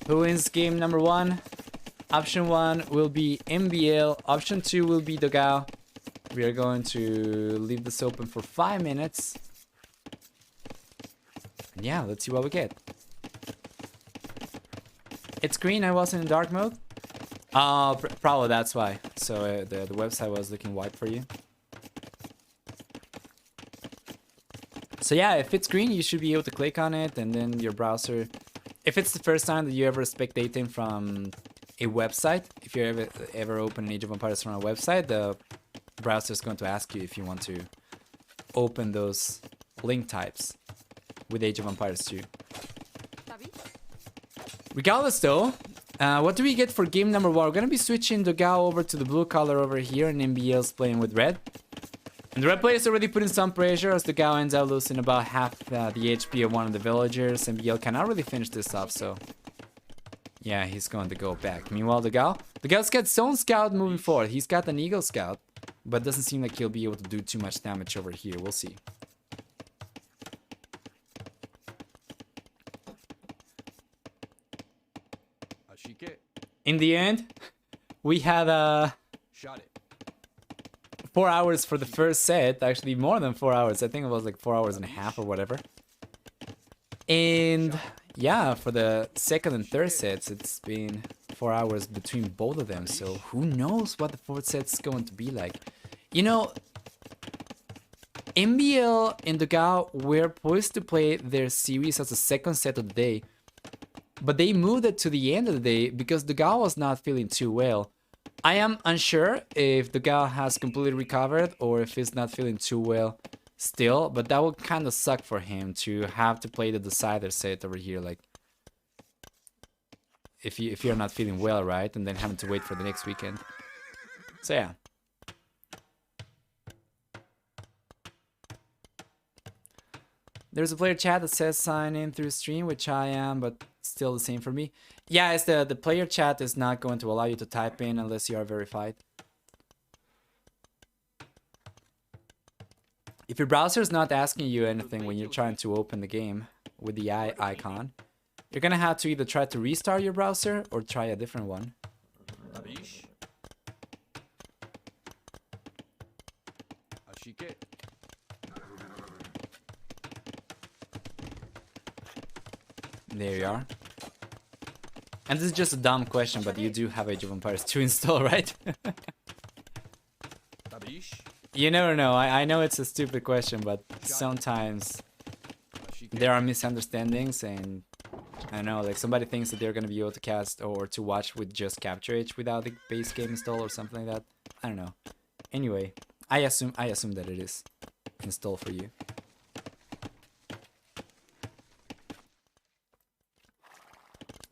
Who wins game number 1? Option 1 will be MbL. Option 2 will be dogao. We are going to leave this open for 5 minutes. And yeah, let's see what we get. It's green. I wasn't in dark mode. Probably that's why. So the website was looking white for you. So yeah, if it's green, you should be able to click on it, and then your browser. If it's the first time that you ever spectating from a website, if you ever open an Age of Empires from a website, the browser is going to ask you if you want to open those link types with Age of Empires 2. Regardless though, what do we get for game number 1? We're going to be switching dogao over to the blue color over here, and MbL's playing with red. And the red player is already putting some pressure as dogao ends up losing about half the HP of one of the villagers. MbL cannot really finish this up, so yeah, he's going to go back. Meanwhile, dogao's got his own scout moving forward. He's got an eagle scout, but doesn't seem like he'll be able to do too much damage over here. We'll see. In the end, we had 4 hours for the first set. Actually, more than 4 hours. I think it was like 4 hours and a half or whatever. And yeah, for the second and third sets, it's been 4 hours between both of them. So who knows what the fourth set's going to be like. You know, MbL and dogao were poised to play their series as a second set of the day. But they moved it to the end of the day because dogao was not feeling too well. I am unsure if dogao has completely recovered or if he's not feeling too well still, but that would kind of suck for him to have to play the decider set over here, like if you're not feeling well, right, and then having to wait for the next weekend. So yeah. There's a player chat that says sign in through stream, which I am, but still the same for me. Yeah, it's the player chat is not going to allow you to type in unless you are verified. If your browser is not asking you anything when you're trying to open the game with the eye icon, you're gonna have to either try to restart your browser or try a different one. There you are. And this is just a dumb question, but you do have Age of Empires 2 installed, right? You never know. I know it's a stupid question, but sometimes there are misunderstandings, and I don't know, like somebody thinks that they're gonna be able to cast or to watch with just Capture Age without the base game installed or something like that. I don't know. Anyway, I assume that it is installed for you.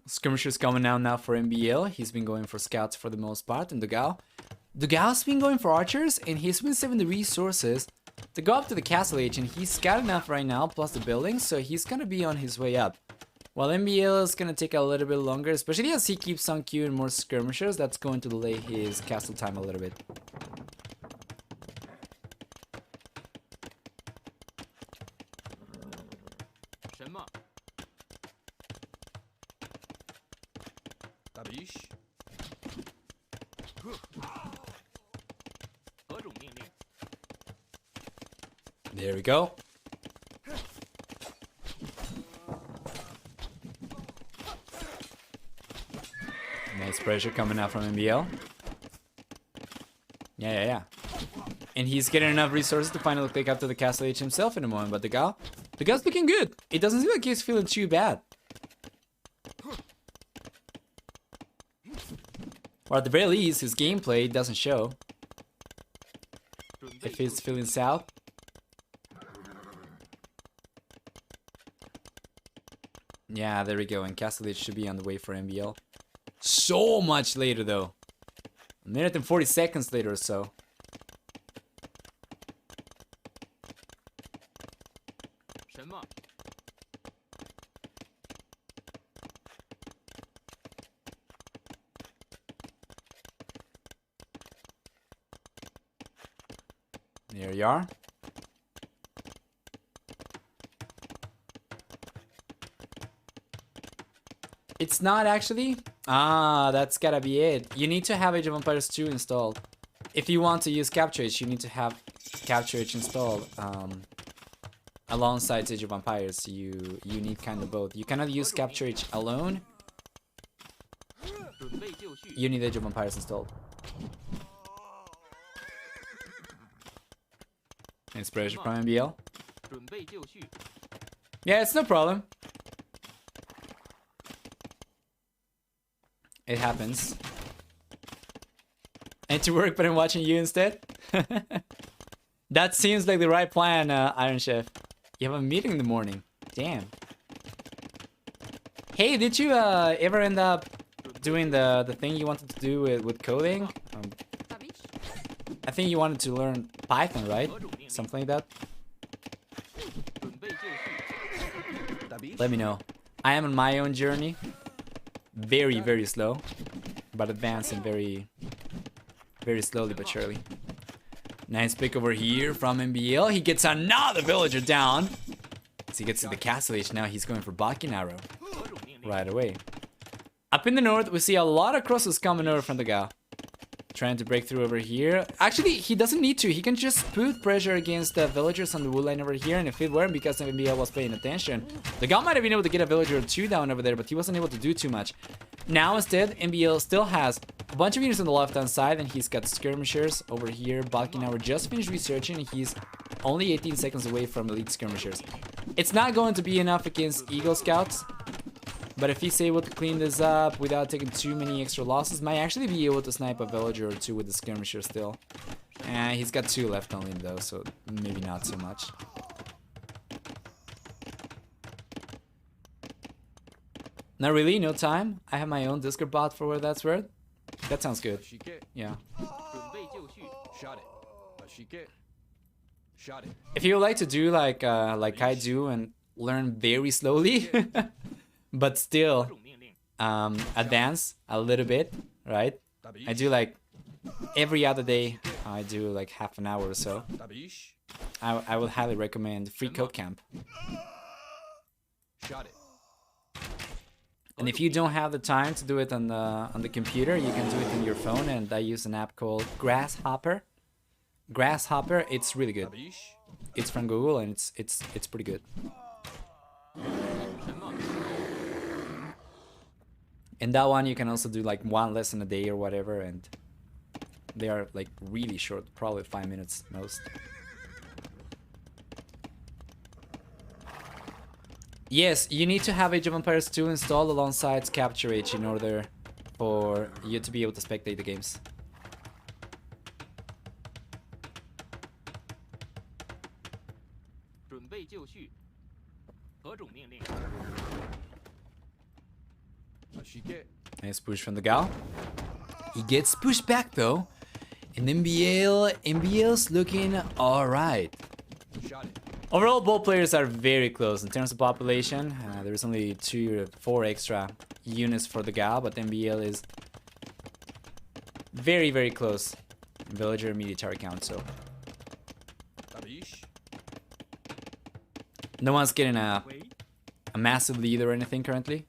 Skirmishers coming out now for MbL. He's been going for scouts for the most part, and dogao's been going for archers, and he's been saving the resources to go up to the castle age, and he's got enough right now, plus the buildings, so he's gonna be on his way up. While MbL is gonna take a little bit longer, especially as he keeps on queuing more skirmishers. That's going to delay his castle time a little bit. There we go. Nice pressure coming out from MbL. Yeah. And he's getting enough resources to finally take up to the castle age himself in a moment. But dogao's looking good. It doesn't seem like he's feeling too bad. Or at the very least, his gameplay doesn't show. If he's feeling south. Yeah, there we go. And castle age should be on the way for MbL. So much later though. A minute and 40 seconds later or so. There you are. It's not actually. Ah, that's gotta be it. You need to have Age of Empires 2 installed. If you want to use Capture Age, you need to have Capture Age installed. Alongside Age of Empires, you need kind of both. You cannot use Capture Age alone. You need Age of Empires installed. Inspiration from MbL. Yeah, it's no problem. It happens. I need to work, but I'm watching you instead. That seems like the right plan, Iron Chef. You have a meeting in the morning. Damn. Hey, did you ever end up doing the thing you wanted to do with coding? I think you wanted to learn Python, right? Something like that. Let me know. I am on my own journey. Very, very slow. But advancing very slowly but surely. Nice pick over here from MbL. He gets another villager down. As he gets to the castle age now, he's going for Bakin Arrow. Right away. Up in the north, we see a lot of crosses coming over from the Gao. Trying to break through over here. Actually, he doesn't need to. He can just put pressure against the villagers on the wood line over here. And if it weren't because MbL was paying attention, the Gao might have been able to get a villager or two down over there, but he wasn't able to do too much. Now instead, MbL still has a bunch of units on the left-hand side, and he's got skirmishers over here. Balkinauer just finished researching, and he's only 18 seconds away from elite skirmishers. It's not going to be enough against Eagle Scouts, but if he's able to clean this up without taking too many extra losses, might actually be able to snipe a villager or two with the skirmisher still. And he's got 2 left only though, so maybe not so much. Not really, no time. I have my own Discord bot for where that's worth. That sounds good. Yeah. If you would like to do like I do and learn very slowly, but still advance a little bit, right? I do like every other day. I do like half an hour or so. I would highly recommend Free Code Camp. And if you don't have the time to do it on the computer, you can do it on your phone. And I use an app called Grasshopper. Grasshopper, it's really good. It's from Google and it's pretty good. And that one you can also do like 1 lesson a day or whatever, and they are like really short, probably 5 minutes most. Yes, you need to have Age of Empires 2 installed alongside Capture Age in order for you to be able to spectate the games. Nice push from the Gao. He gets pushed back though. And MbL's looking alright. Overall, both players are very close in terms of population. There's only 2 or 4 extra units for the Gao, but MbL is very, very close. Villager and military count, so. No one's getting a massive lead or anything currently.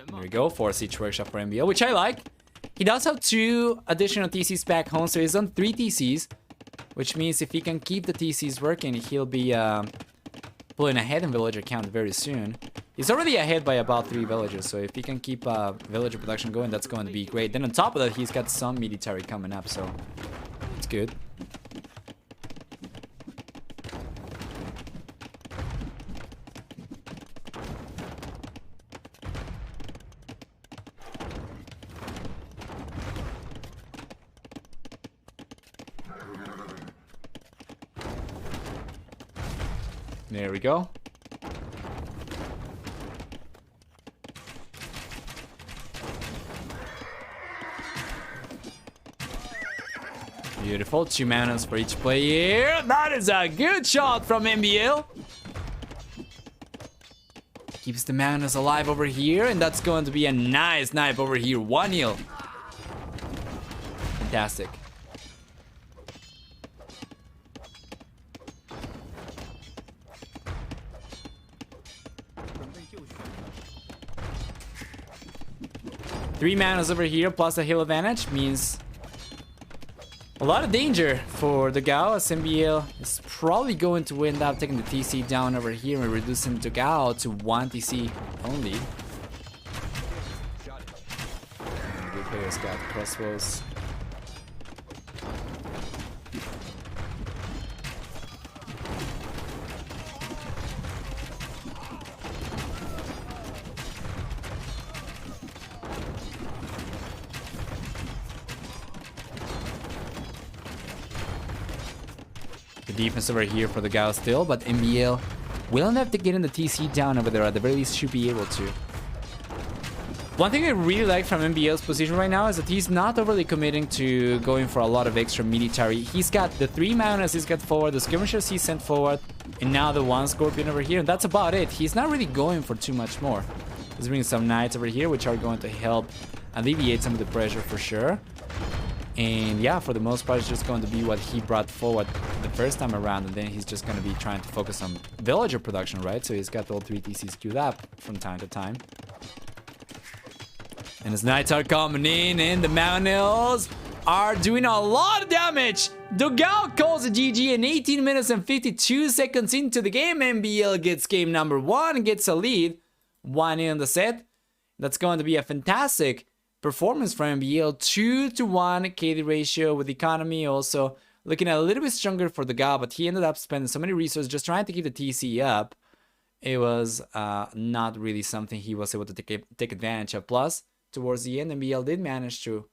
There we go, 4 Siege Workshop for MbL, which I like. He does have 2 additional TCs back home, so he's on 3 TCs. Which means if he can keep the TCs working, he'll be pulling ahead in villager count very soon. He's already ahead by about 3 villagers, so if he can keep villager production going, that's going to be great. Then on top of that, he's got some military coming up, so it's good. There we go. Beautiful. 2 manas for each player. That is a good shot from MbL. Keeps the manas alive over here, and that's going to be a nice knife over here. 1-0. Fantastic. 3 manas over here plus a heal advantage means a lot of danger for the Gao, as MbL is probably going to end up taking the TC down over here and reducing the Gao to 1 TC only. Blue player's got crossbows. Defense over here for the Gao still, but MbL will end up getting the TC down over there. At the very least, should be able to. One thing I really like from MbL's position right now is that he's not overly committing to going for a lot of extra military. He's got the 3 manas he's got forward, the skirmishers he sent forward, and now the 1 scorpion over here, and that's about it. He's not really going for too much more. He's bringing some knights over here, which are going to help alleviate some of the pressure for sure. And yeah, for the most part, it's just going to be what he brought forward the first time around, and then he's just going to be trying to focus on villager production, right? So he's got all 3 TCs queued up from time to time. And his knights are coming in, and the Mountails are doing a lot of damage. dogao calls a GG, and 18 minutes and 52 seconds into the game, MbL gets game number 1 and gets a lead. 1 in the set. That's going to be a fantastic performance for MbL. 2-to-1 KD ratio, with economy also looking a little bit stronger for the Gao, but he ended up spending so many resources just trying to keep the TC up. It was not really something he was able to take advantage of. Plus, towards the end, MbL did manage to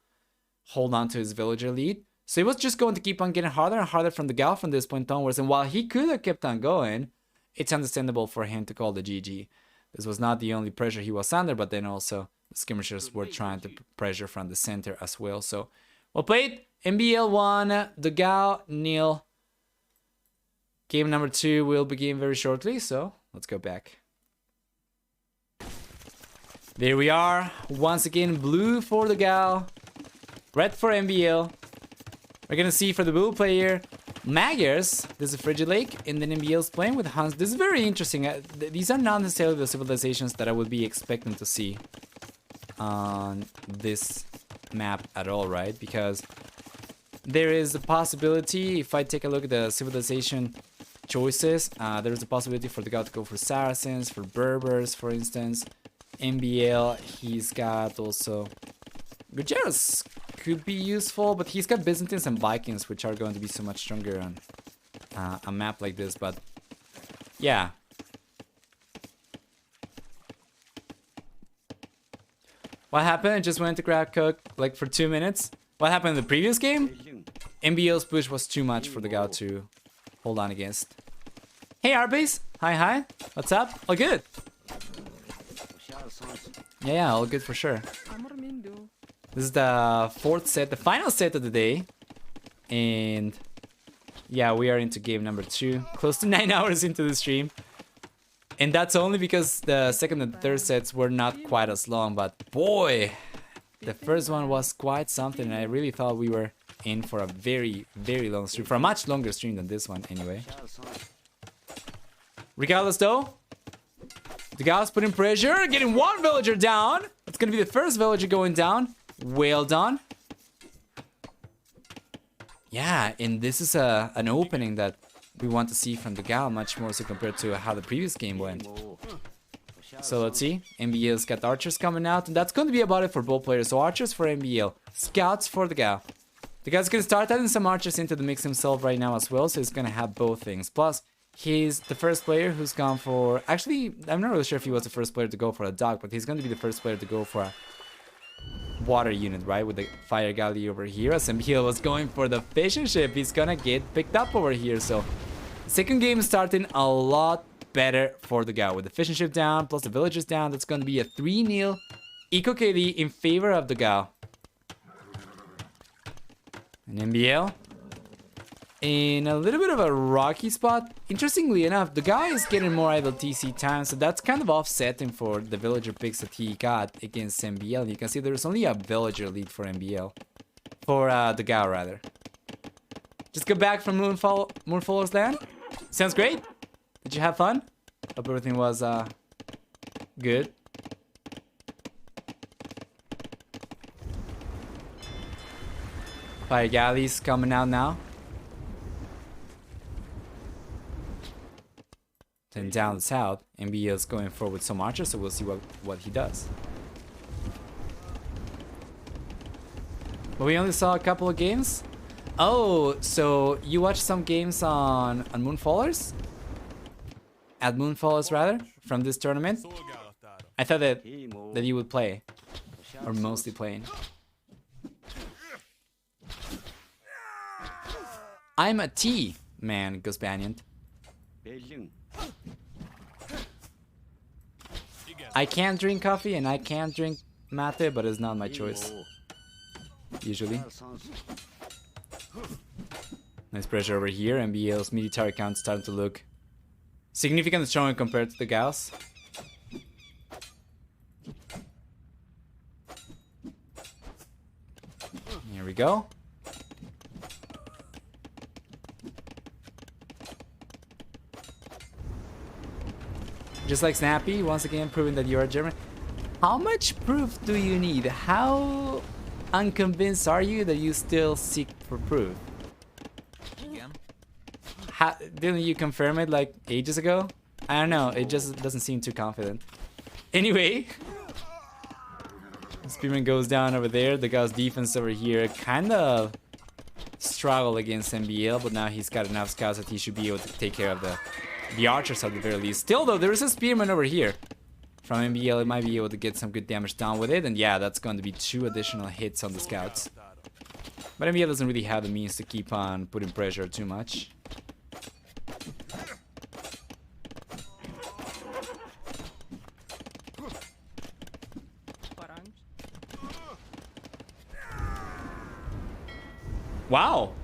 hold on to his villager lead. So it was just going to keep on getting harder and harder from the Gao from this point onwards. And while he could have kept on going, it's understandable for him to call the GG. This was not the only pressure he was under, but then also the skirmishers were trying to pressure from the center as well. So, well played. MbL 1, dogao 0. Game number 2 will begin very shortly, so let's go back. There we are. Once again, blue for the Gao, red for MbL. We're gonna see for the blue player, Magyars. There's a Frigid Lake, and then MbL's playing with Huns. This is very interesting. These are not necessarily the civilizations that I would be expecting to see on this map at all, right? Because there is a possibility, if I take a look at the civilization choices, there is a possibility for the Gao to go for Saracens, for Berbers, for instance. MbL, he's got also Gujaras could be useful, but he's got Byzantines and Vikings, which are going to be so much stronger on a map like this. But yeah, what happened? I just went to grab Cook like for 2 minutes. What happened in the previous game? MbL's push was too much for the Gao to hold on against. Hey RBs, hi, what's up? All good. Yeah, all good for sure. This is the 4th set, the final set of the day. And yeah, we are into game number 2. Close to 9 hours into the stream. And that's only because the 2nd and 3rd sets were not quite as long. But boy, the first one was quite something. And I really thought we were in for a very, very long stream. For a much longer stream than this one anyway. Regardless though, the Gao's putting pressure, getting 1 villager down. It's going to be the first villager going down. Well done. Yeah, and this is an opening that we want to see from the Gao, much more so compared to how the previous game went. So let's see. MbL's got archers coming out, and that's going to be about it for both players. So archers for MbL, scouts for the Gao. The guy's going to start adding some archers into the mix himself right now as well, so he's going to have both things. Plus, he's the first player who's gone for... Actually, I'm not really sure if he was the first player to go for a dog, but he's going to be the first player to go for a water unit, right? With the fire galley over here. As MbL was going for the fishing ship, he's going to get picked up over here. So, second game starting a lot better for the Gao. With the fishing ship down, plus the villagers down, that's going to be a 3-0 Eco KD in favor of the Gao. And MbL in a little bit of a rocky spot. Interestingly enough, the guy is getting more idle TC time, so that's kind of offsetting for the villager picks that he got against MbL. You can see there's only a villager lead for MbL. For the Gao, rather. Just got back from Moonfallers LAN. Sounds great. Did you have fun? Hope everything was good. Fire galleys coming out now. Then down south, MbL is going forward with some archers, so we'll see what he does. But we only saw a couple of games. Oh, so you watched some games on Moonfallers? At Moonfallers rather, from this tournament? I thought that you would play. Or mostly playing. I'm a tea man, Ghost Banyan. I can't drink coffee and I can't drink mate, but it's not my choice. Usually. Nice pressure over here. MbL's military count starting to look significantly stronger compared to the Gauss. Here we go. Just like Snappy, once again proving that you are German. How much proof do you need? How unconvinced are you that you still seek for proof? Didn't you confirm it like ages ago? I don't know, it just doesn't seem too confident. Anyway, Spearman goes down over there. The guy's defense over here kind of struggled against MbL, but now he's got enough scouts that he should be able to take care of the archers at the very least. Still though, there is a Spearman over here. From MbL, it might be able to get some good damage done with it, and yeah, that's going to be 2 additional hits on the scouts. But MbL doesn't really have the means to keep on putting pressure too much. Wow!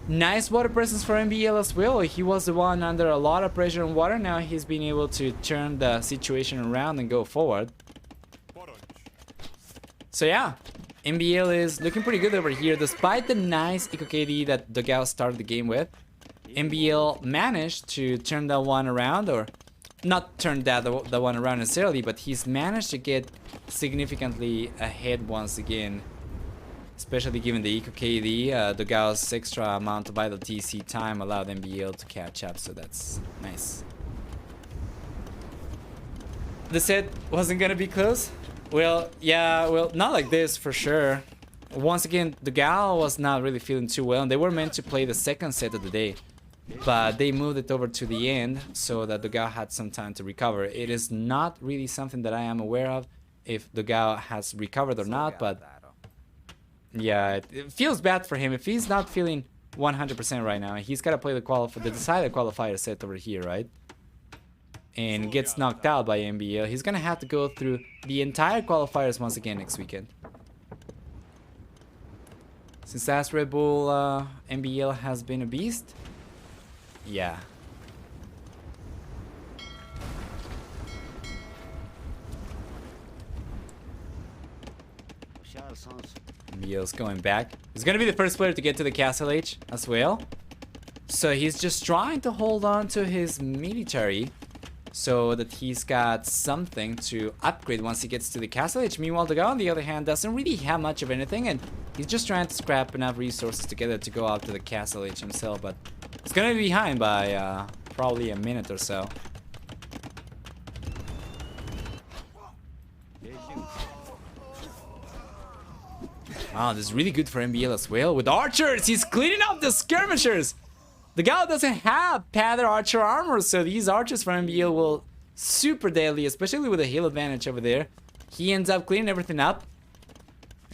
Nice water presence for MbL as well. He was the one under a lot of pressure in water. Now he's been able to turn the situation around and go forward. So yeah, MbL is looking pretty good over here. Despite the nice Eco KD that dogao started the game with, MbL managed to turn that one around, or not turn that one around necessarily, but he's managed to get significantly ahead once again. Especially given the Eco KD, dogao's extra amount of vital TC time allowed MbL to catch up, so that's nice. The set wasn't gonna be close? Well, yeah, well, not like this for sure. Once again, dogao was not really feeling too well, and they were meant to play the second set of the day. But they moved it over to the end, so that dogao had some time to recover. It is not really something that I am aware of, if dogao has recovered or not, but yeah, it feels bad for him. If he's not feeling 100% right now, he's got to play the decided qualifier set over here, right? And gets knocked out by MbL. He's going to have to go through the entire qualifiers once again next weekend. Since last Red Bull, MbL has been a beast. Yeah. MbL's going back. He's gonna be the first player to get to the Castle Age as well. So he's just trying to hold on to his military so that he's got something to upgrade once he gets to the Castle Age. Meanwhile, dogao on the other hand doesn't really have much of anything, and he's just trying to scrap enough resources together to go out to the Castle Age himself, but he's gonna be behind by probably a minute or so. Wow, this is really good for MbL as well. With archers, he's cleaning up the skirmishers. dogao doesn't have padded archer armor, so these archers from MbL will super deadly, especially with a heal advantage over there. He ends up cleaning everything up.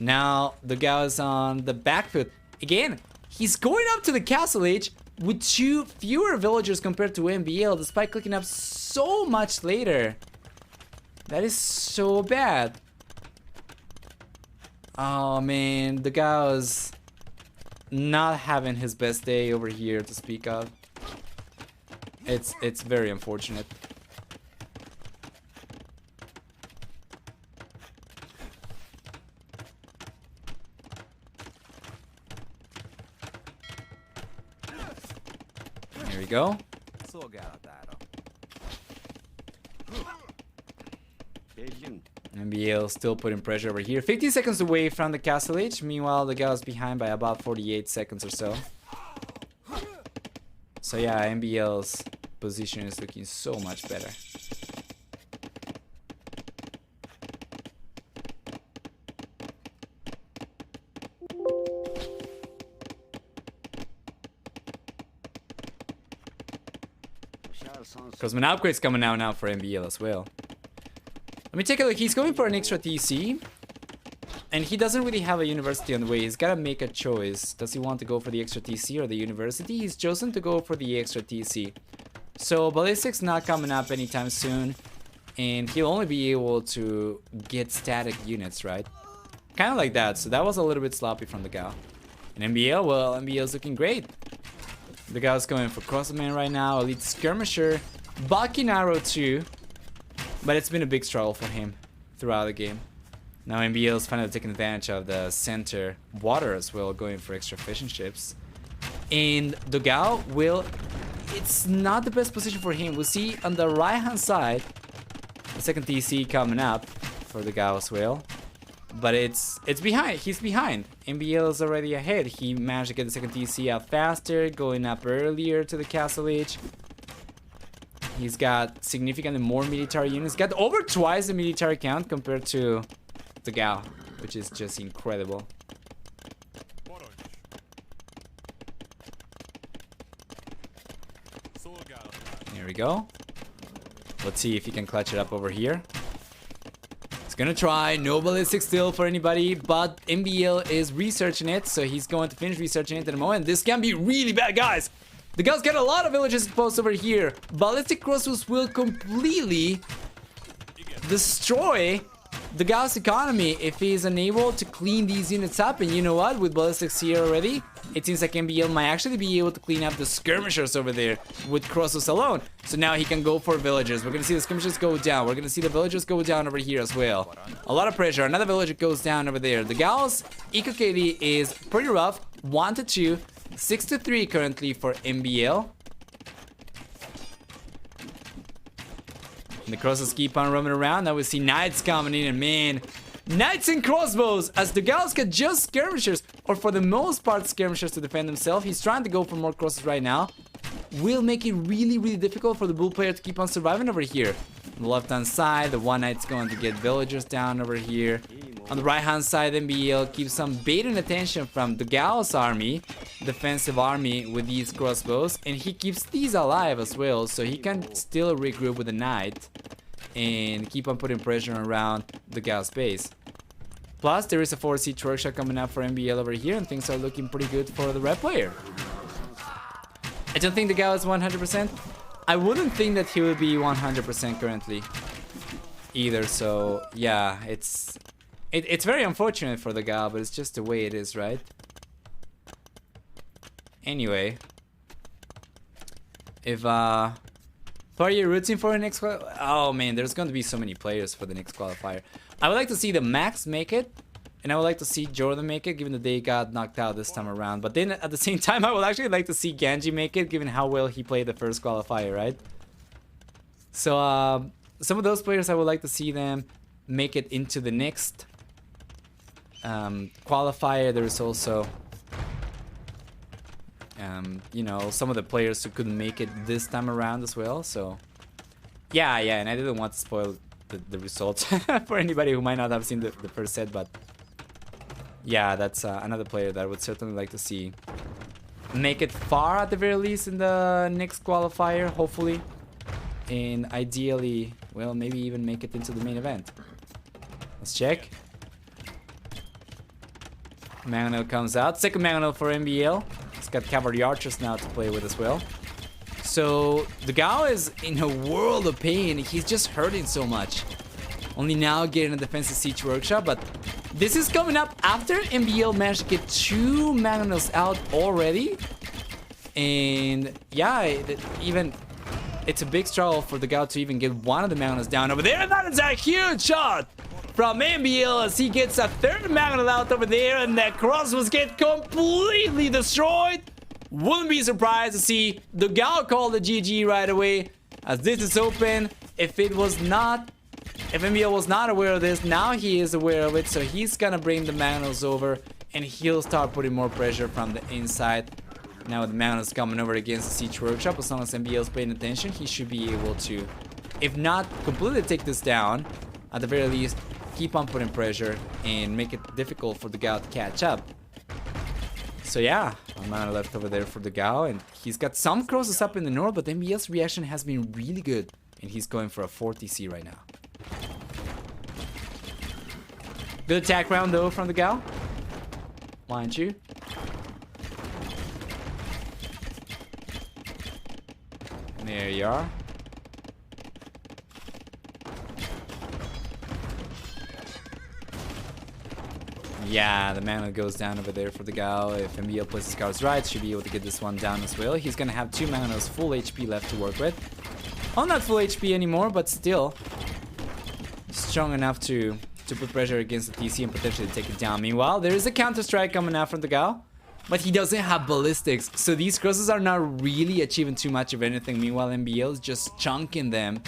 Now dogao is on the back foot. Again, he's going up to the Castle Age with 2 fewer villagers compared to MbL, despite clicking up so much later. That is so bad. Oh man, dogao is not having his best day over here to speak of. It's very unfortunate. Here we go. MbL still putting pressure over here. 15 seconds away from the castle age. Meanwhile, the guy's behind by about 48 seconds or so. So yeah, MbL's position is looking so much better. Because an upgrade's coming out now for MbL as well. Let me take a look. He's going for an extra TC. And he doesn't really have a university on the way. He's got to make a choice. Does he want to go for the extra TC or the university? He's chosen to go for the extra TC. So Ballistic's not coming up anytime soon. And he'll only be able to get static units, right? Kind of like that. So that was a little bit sloppy from the Gao. And MbL, well, MbL's looking great. The Gao's going for Crossman right now. Elite Skirmisher. Bakinaro too. But it's been a big struggle for him throughout the game. Now MbL's finally taking advantage of the center water as well, going for extra fishing ships. And dogao will... It's not the best position for him. We'll see on the right-hand side, the second TC coming up for dogao as well. But it's behind. He's behind. MbL is already ahead. He managed to get the second TC out faster, going up earlier to the castle age. He's got significantly more military units. Got over twice the military count compared to the Gao, which is just incredible. Here we go. Let's see if he can clutch it up over here. He's gonna try. No ballistic still for anybody, but MbL is researching it, so he's going to finish researching it in a moment. This can be really bad, guys. The Gao's got a lot of villages exposed over here. Ballistic crossbows will completely destroy the Gao's economy if he is unable to clean these units up. And you know what? With ballistics here already, it seems like MbL might actually be able to clean up the skirmishers over there with crossbows alone. So now he can go for villagers. We're gonna see the skirmishers go down. We're gonna see the villagers go down over here as well. A lot of pressure. Another villager goes down over there. The Gao's eco KD is pretty rough. 1 to 2, 6 to 3 currently for MbL. And the crosses keep on roaming around. Now we see knights coming in, and man, knights and crossbows as the Gao's got just skirmishers, or for the most part skirmishers to defend himself. He's trying to go for more crosses right now. Will make it really difficult for the Bull player to keep on surviving over here. On the left hand side, the one knight's going to get villagers down over here. On the right hand side, MbL keeps on baiting attention from the Gao's army, defensive army, with these crossbows, and he keeps these alive as well, so he can still regroup with the knight and keep on putting pressure around the Gao's base. Plus, there is a 4 siege workshop coming up for MbL over here, and things are looking pretty good for the red player. I don't think the Gao is 100%. I wouldn't think that he would be 100% currently either, so yeah, it's very unfortunate for the Gao, but it's just the way it is, right? Anyway, if who are you rooting for the next qualifier? Oh man, there's going to be so many players for the next qualifier. I would like to see the Max make it, and I would like to see Jordan make it, given that they got knocked out this time around. But then at the same time, I would actually like to see Ganji make it, given how well he played the first qualifier, right? So some of those players, I would like to see them make it into the next qualifier. There is also you know, some of the players who couldn't make it this time around as well. So yeah, and I didn't want to spoil the results for anybody who might not have seen the first set, but yeah, that's another player that I would certainly like to see make it far at the very least in the next qualifier, hopefully, and ideally, well, maybe even make it into the main event. Let's check. Mangonel comes out. Second Mangonel for MbL. He's got cavalry archers now to play with as well. So the Gao is in a world of pain. He's just hurting so much. Only now getting a defensive siege workshop, but this is coming up after MbL managed to get 2 Mangonels out already. And yeah, it's a big struggle for the Gao to even get one of the Mangonels down over there. And that is a huge shot from MbL as he gets a 3rd Mangonel out over there, and the crossbows get completely destroyed. Wouldn't be surprised to see the Gao call the GG right away, as this is open. If it was not If MbL was not aware of this, now he is aware of it, so he's gonna bring the Magnus over and he'll start putting more pressure from the inside. Now with the Magnus coming over against the Siege Workshop, as long as MbL's paying attention, he should be able to, if not completely take this down, at the very least, keep on putting pressure and make it difficult for the Gao to catch up. So yeah, a mana left over there for the Gao, and he's got some crosses up in the north, but MbL's reaction has been really good, and he's going for a 40C right now. Good attack round though from the Gao, mind you. There you are. Yeah, the mana goes down over there for the Gao. If MbL plays his cards right, should be able to get this one down as well. He's gonna have 2 manas full HP left to work with. Oh, not full HP anymore, but still strong enough to put pressure against the TC and potentially take it down. Meanwhile, there is a counter strike coming out from the Gao, but he doesn't have ballistics, so these crosses are not really achieving too much of anything. Meanwhile, MbL is just chunking them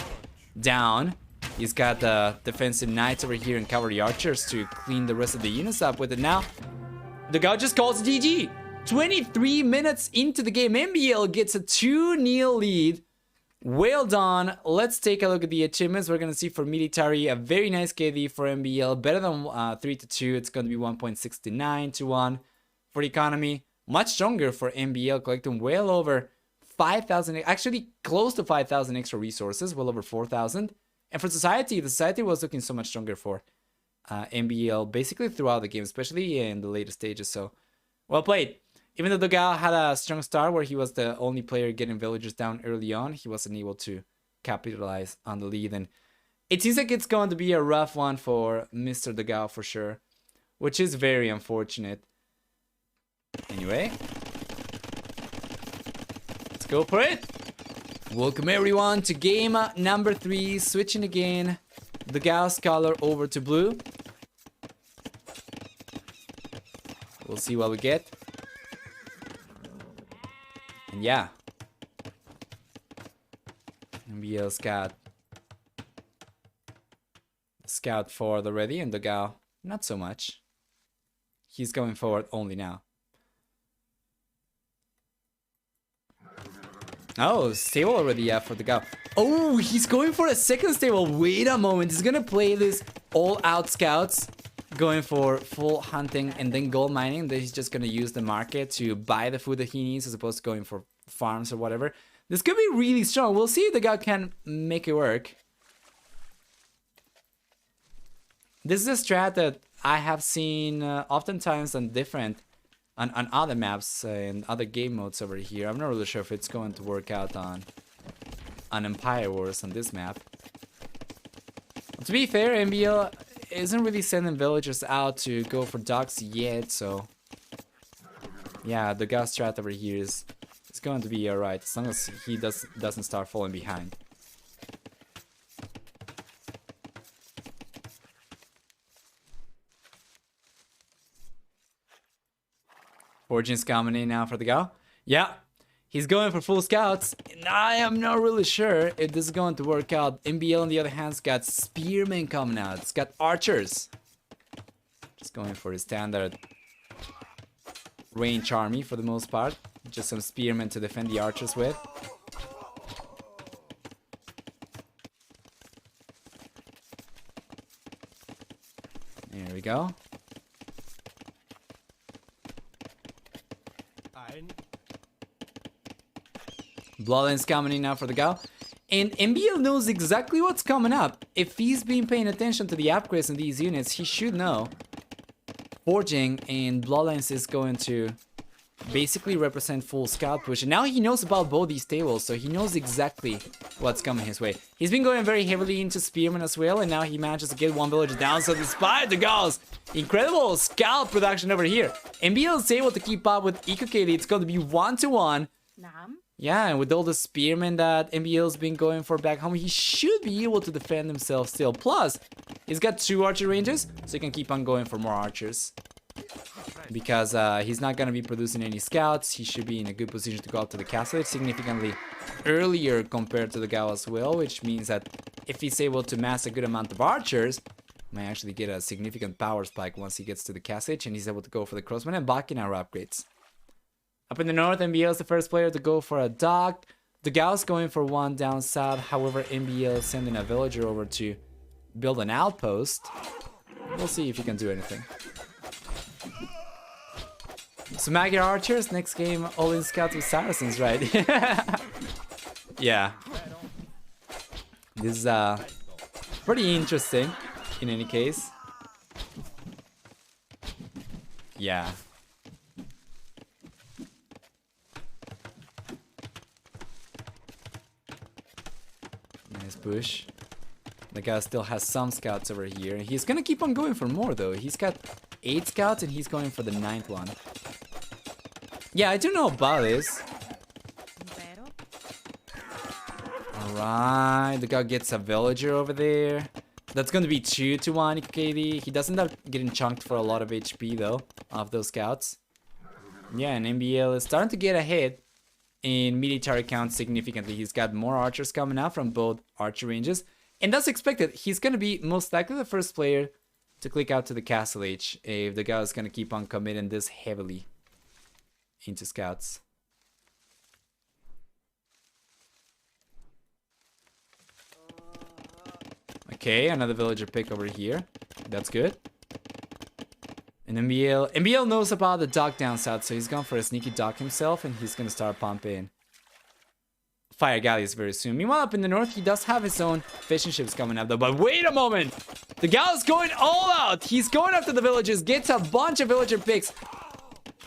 down. He's got the defensive knights over here and cavalry archers to clean the rest of the units up with it. Now, the Gao just calls GG. 23 minutes into the game, MbL gets a 2-0 lead. Well done. Let's take a look at the achievements. We're going to see for military a very nice KD for MbL, better than 3-2. It's going to be 1.69 to 1. For economy, much stronger for MbL, collecting well over 5,000, actually close to 5,000 extra resources, well over 4,000. And for society, the society was looking so much stronger for MbL basically throughout the game, especially in the later stages. So, well played. Even though the Gao had a strong start where he was the only player getting villagers down early on, he wasn't able to capitalize on the lead. And it seems like it's going to be a rough one for Mr. Gao for sure, which is very unfortunate. Anyway, let's go for it. Welcome everyone to game number 3. Switching again the Gao Scholar over to blue. We'll see what we get. And yeah, MbL's got scout forward already, and the Gao not so much. He's going forward only now. Oh, stable already, yeah, for the Gao. Oh, he's going for a second stable. Wait a moment. He's gonna play this all-out scouts, going for full hunting and then gold mining. Then he's just gonna use the market to buy the food that he needs as opposed to going for farms or whatever. This could be really strong. We'll see if the Gao can make it work. This is a strat that I have seen oftentimes on other maps and other game modes over here. I'm not really sure if it's going to work out on Empire Wars on this map. To be fair, MbL isn't really sending villagers out to go for docks yet, so yeah, the Gao strat over here is going to be alright as long as he doesn't start falling behind. Fortune's coming in now for the Gao. Yeah, he's going for full scouts. And I am not really sure if this is going to work out. MbL on the other hand has got spearmen coming out. It's got archers. Just going for his standard range army for the most part. Just some spearmen to defend the archers with. There we go. Bloodline's coming in now for the Gao. And MbL knows exactly what's coming up. If he's been paying attention to the upgrades in these units, he should know. Forging and Bloodlines is going to basically represent full scout push. And now he knows about both these tables, so he knows exactly what's coming his way. He's been going very heavily into Spearmen as well, and now he manages to get one villager down. So despite the Gao's incredible scout production over here, MbL is able to keep up with EcoKD. It's going to be 1-1. Yeah, and with all the spearmen that MbL's been going for back home, he should be able to defend himself still. Plus, he's got 2 archer ranges, so he can keep on going for more archers. Because he's not going to be producing any scouts, he should be in a good position to go up to the castle significantly earlier compared to the Gao as well, which means that if he's able to mass a good amount of archers, might actually get a significant power spike once he gets to the castle and he's able to go for the crossman and Bakken arrow upgrades. Up in the north, MbL is the first player to go for a dock. Dogao's going for one down south. However, MbL is sending a villager over to build an outpost. We'll see if he can do anything. So Magyar Archers, next game, all-in scouts with Saracens, right? Yeah. This is pretty interesting, in any case. Yeah. Nice push. The guy still has some scouts over here. He's gonna keep on going for more, though. He's got 8 scouts and he's going for the 9th one. Yeah, I do know about this. Alright, the guy gets a villager over there. That's gonna be 2 to 1 KD. He does end up getting chunked for a lot of HP though, off those scouts. Yeah, and MbL is starting to get ahead in military count significantly. He's got more archers coming out from both archer ranges. And that's expected. He's gonna be most likely the first player to click out to the castle age if the guy is gonna keep on committing this heavily into scouts. Okay, another villager pick over here. That's good. And MbL knows about the dock down south, so he's gone for a sneaky dock himself, and he's gonna start pumping fire galleys very soon. Meanwhile, up in the north, he does have his own fishing ships coming up though. But wait a moment! The gal's going all out! He's going after the villages, gets a bunch of villager picks,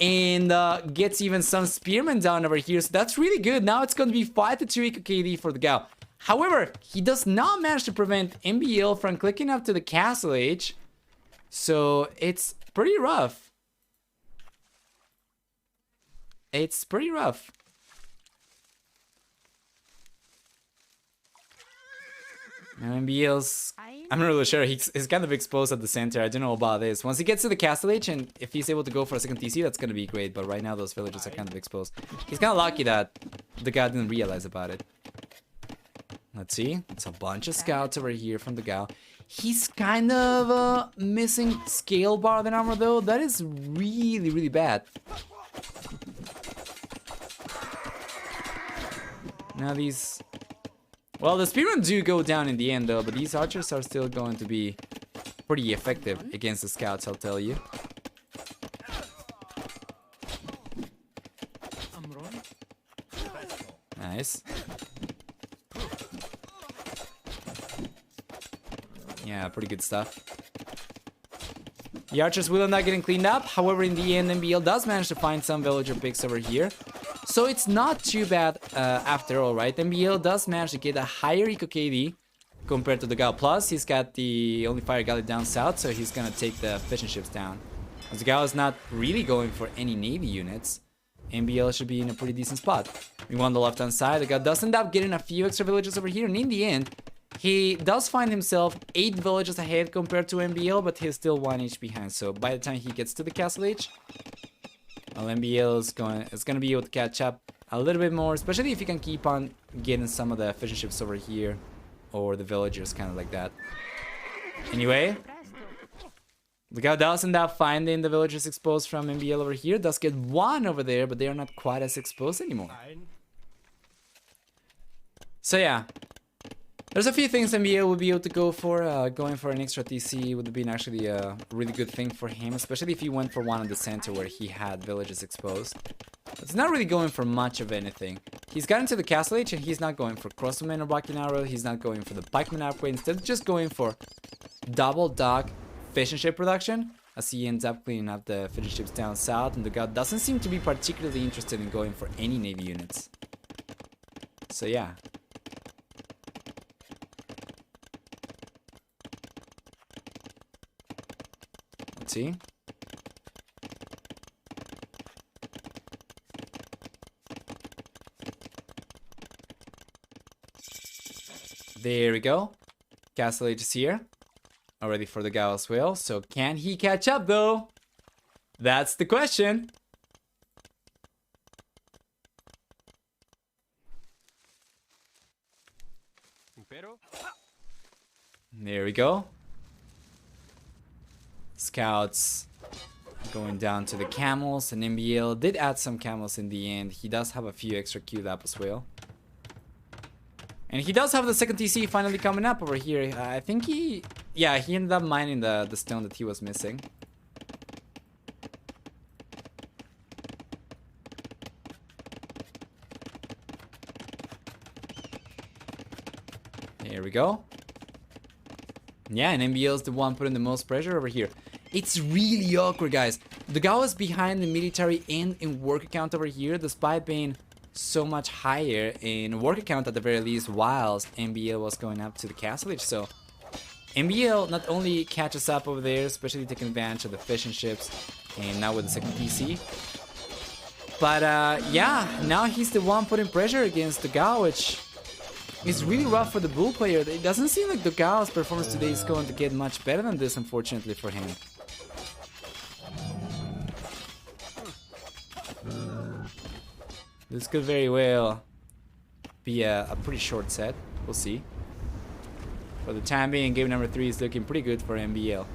and gets even some spearmen down over here. So that's really good. Now it's going to be 5 to 2 eco KD for the gal. However, he does not manage to prevent MbL from clicking up to the castle age. So it's pretty rough. It's pretty rough. And MbL's, I'm not really sure. He's kind of exposed at the center. I don't know about this. Once he gets to the castle age, and if he's able to go for a second TC, that's going to be great. But right now, those villagers are kind of exposed. He's kind of lucky that the guy didn't realize about it. Let's see. It's a bunch of scouts over here from the gal. He's kind of missing scale bar than armor, though. That is really, really bad. Now these... Well, the spearmen do go down in the end, though, but these archers are still going to be pretty effective against the scouts, I'll tell you. Nice. Yeah, pretty good stuff. The archers will end up getting cleaned up. However, in the end, MbL does manage to find some villager picks over here. So it's not too bad after all, right? MbL does manage to get a higher eco KD compared to the Gal. Plus, he's got the only fire galley down south, so he's gonna take the fishing ships down. As the Gal is not really going for any navy units, MbL should be in a pretty decent spot. We want the left-hand side. The Gal does end up getting a few extra villages over here, and in the end, he does find himself 8 villages ahead compared to MbL, but he's still 1 each behind. So by the time he gets to the castle age, well, MbL is going to be able to catch up a little bit more, especially if he can keep on getting some of the fishing ships over here, or the villagers, kind of like that. Anyway, the guy does end up finding the villagers exposed from MbL over here. Does get 1 over there, but they are not quite as exposed anymore. So yeah. There's a few things MbL would be able to go for. Going for an extra TC would have been actually a really good thing for him, especially if he went for one in the center where he had villages exposed. It's not really going for much of anything. He's gotten to the castle age and he's not going for crossman or Bakken arrow. He's not going for the pikeman upgrade. Instead, just going for double dock fishing ship production, as he ends up cleaning up the fishing ships down south. And the god doesn't seem to be particularly interested in going for any navy units. So yeah. See? There we go. Castle Age is here. Already for the Gal as well. So can he catch up though? That's the question. There we go. Scouts going down to the camels, and MbL did add some camels in the end. He does have a few extra queued up as well. And he does have the second TC finally coming up over here. I think he ended up mining the stone that he was missing. There we go. Yeah, and MbL is the one putting the most pressure over here. It's really awkward, guys. Dogao is behind the military and in work account over here, despite being so much higher in work account at the very least, whilst MbL was going up to the castle. So MbL not only catches up over there, especially taking advantage of the fishing ships, and now with the second PC. But yeah, now he's the one putting pressure against Dogao, which is really rough for the Bull player. It doesn't seem like Dogao's performance today is going to get much better than this, unfortunately for him. This could very well be a pretty short set. We'll see. For the time being, game number 3 is looking pretty good for MbL.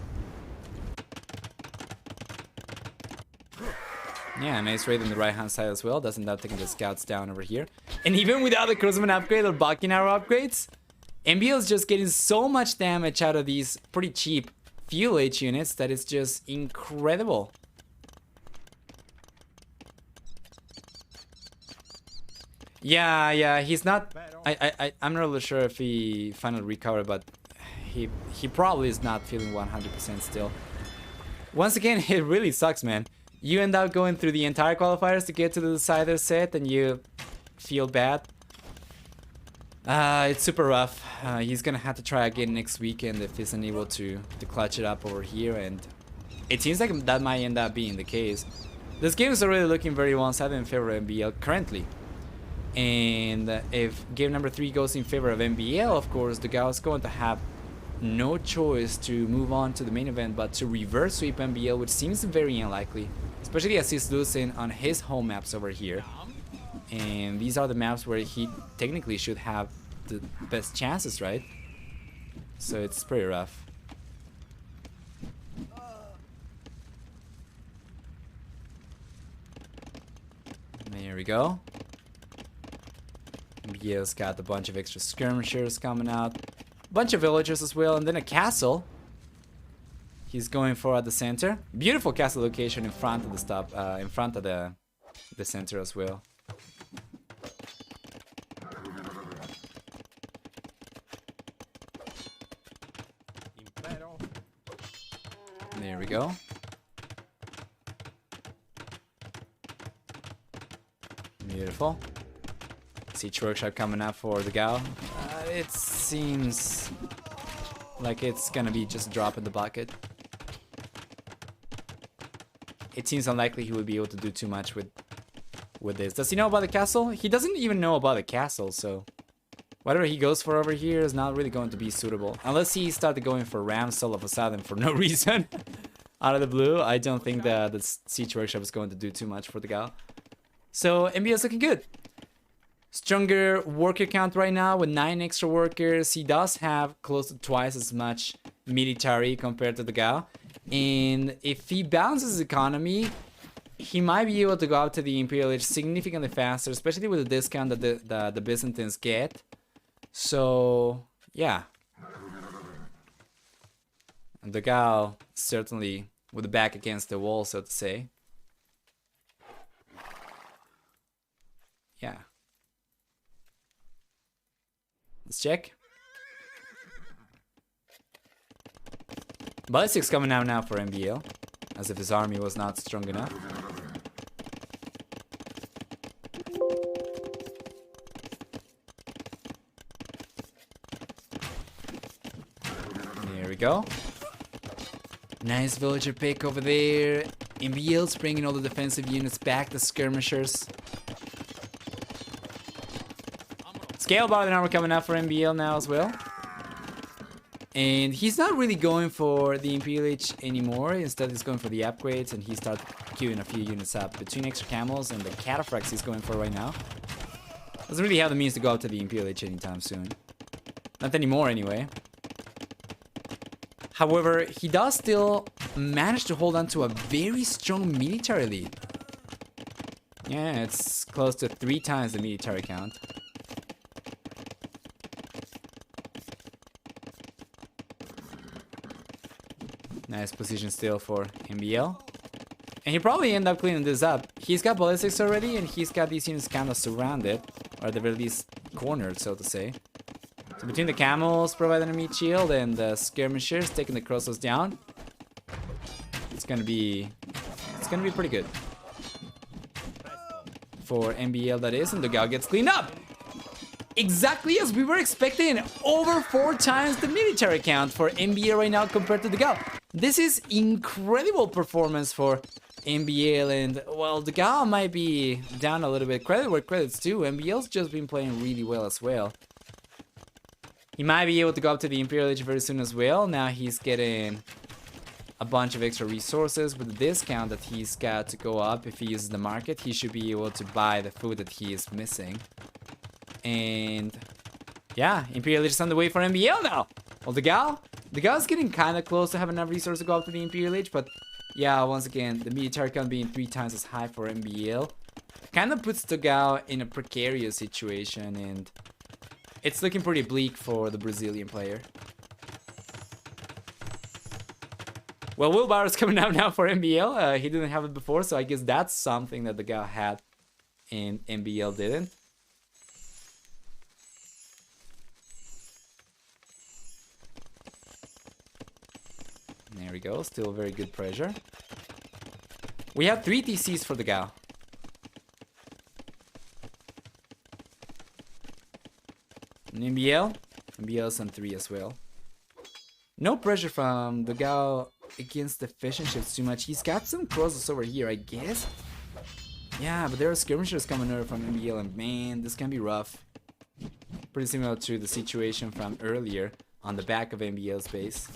Yeah, nice raid on the right hand side as well. Doesn't end up taking the scouts down over here. And even without the Cruzman upgrade or Bucking Arrow upgrades, MbL is just getting so much damage out of these pretty cheap fuel H units that it's just incredible. Yeah, he's not. I'm not really sure if he finally recovered, but he probably is not feeling 100% still. Once again, it really sucks, man. You end up going through the entire qualifiers to get to the decider set, and you feel bad. It's super rough. He's gonna have to try again next weekend if he's unable to clutch it up over here, and it seems like that might end up being the case. This game is already looking very one-sided in favor of MbL currently. And if game number 3 goes in favor of MbL, of course, Dogao is going to have no choice to move on to the main event but to reverse sweep MbL, which seems very unlikely, especially as he's losing on his home maps over here. And these are the maps where he technically should have the best chances, right? So it's pretty rough. There we go. MbL's got a bunch of extra skirmishers coming out, a bunch of villagers as well, and then a castle. He's going for at the center. Beautiful castle location in front of the stop, in front of the center as well. There we go. Beautiful. Siege workshop coming up for the Dogao. It seems like it's gonna be just a drop in the bucket. It seems unlikely he would be able to do too much with this. Does he know about the castle? He doesn't even know about the castle, so whatever he goes for over here is not really going to be suitable. Unless he started going for Rams all of a sudden for no reason. Out of the blue, I don't think that the Siege Workshop is going to do too much for the Dogao. So MbL is looking good. Stronger worker count right now with 9 extra workers. He does have close to twice as much military compared to the Dogao. And if he balances his economy, he might be able to go up to the Imperial Age significantly faster, especially with the discount that the Byzantines get. So, yeah. And the Dogao certainly with the back against the wall, so to say. Yeah. Let's check. Ballistic's coming out now for MbL, as if his army was not strong enough. There we go. Nice villager pick over there. MbL's bringing all the defensive units back, the skirmishers. Scale Bard armor coming out for MbL now as well. And he's not really going for the Imperial Age anymore. Instead, he's going for the upgrades, and he starts queuing a few units up. Between extra camels and the cataphracts he's going for right now. Doesn't really have the means to go up to the Imperial Age anytime soon. Not anymore, anyway. However, he does still manage to hold on to a very strong military lead. Yeah, it's close to 3 times the military count. Nice position still for MbL. And he probably end up cleaning this up. He's got ballistics already, and he's got these units kind of surrounded, or at the very least cornered, so to say. So between the camels providing a meat shield and the skirmishers taking the crosses down, it's gonna be pretty good for MbL, that is, and dogao gets cleaned up. Exactly as we were expecting, over 4 times the military count for MbL right now compared to dogao. This is incredible performance for MbL, and well, dogao might be down a little bit. Credit where credit's due. MbL's just been playing really well as well. He might be able to go up to the Imperial Age very soon as well. Now he's getting a bunch of extra resources with the discount that he's got to go up. If he uses the market, he should be able to buy the food that he is missing. And yeah, Imperial Age is on the way for MbL now. Well, dogao is getting kind of close to having enough resources to go up to the Imperial Age, but yeah, once again, the military count being 3 times as high for MbL kind of puts dogao in a precarious situation, and it's looking pretty bleak for the Brazilian player. Well, wheelbarrow's coming out now for MbL. He didn't have it before, so I guess that's something that dogao had and MbL didn't. There we go, still very good pressure. We have 3 TCs for dogao. And MbL's on 3 as well. No pressure from dogao against the fishing ships too much. He's got some crosses over here, I guess. Yeah, but there are skirmishers coming over from MbL, and man, this can be rough. Pretty similar to the situation from earlier on the back of MbL's base.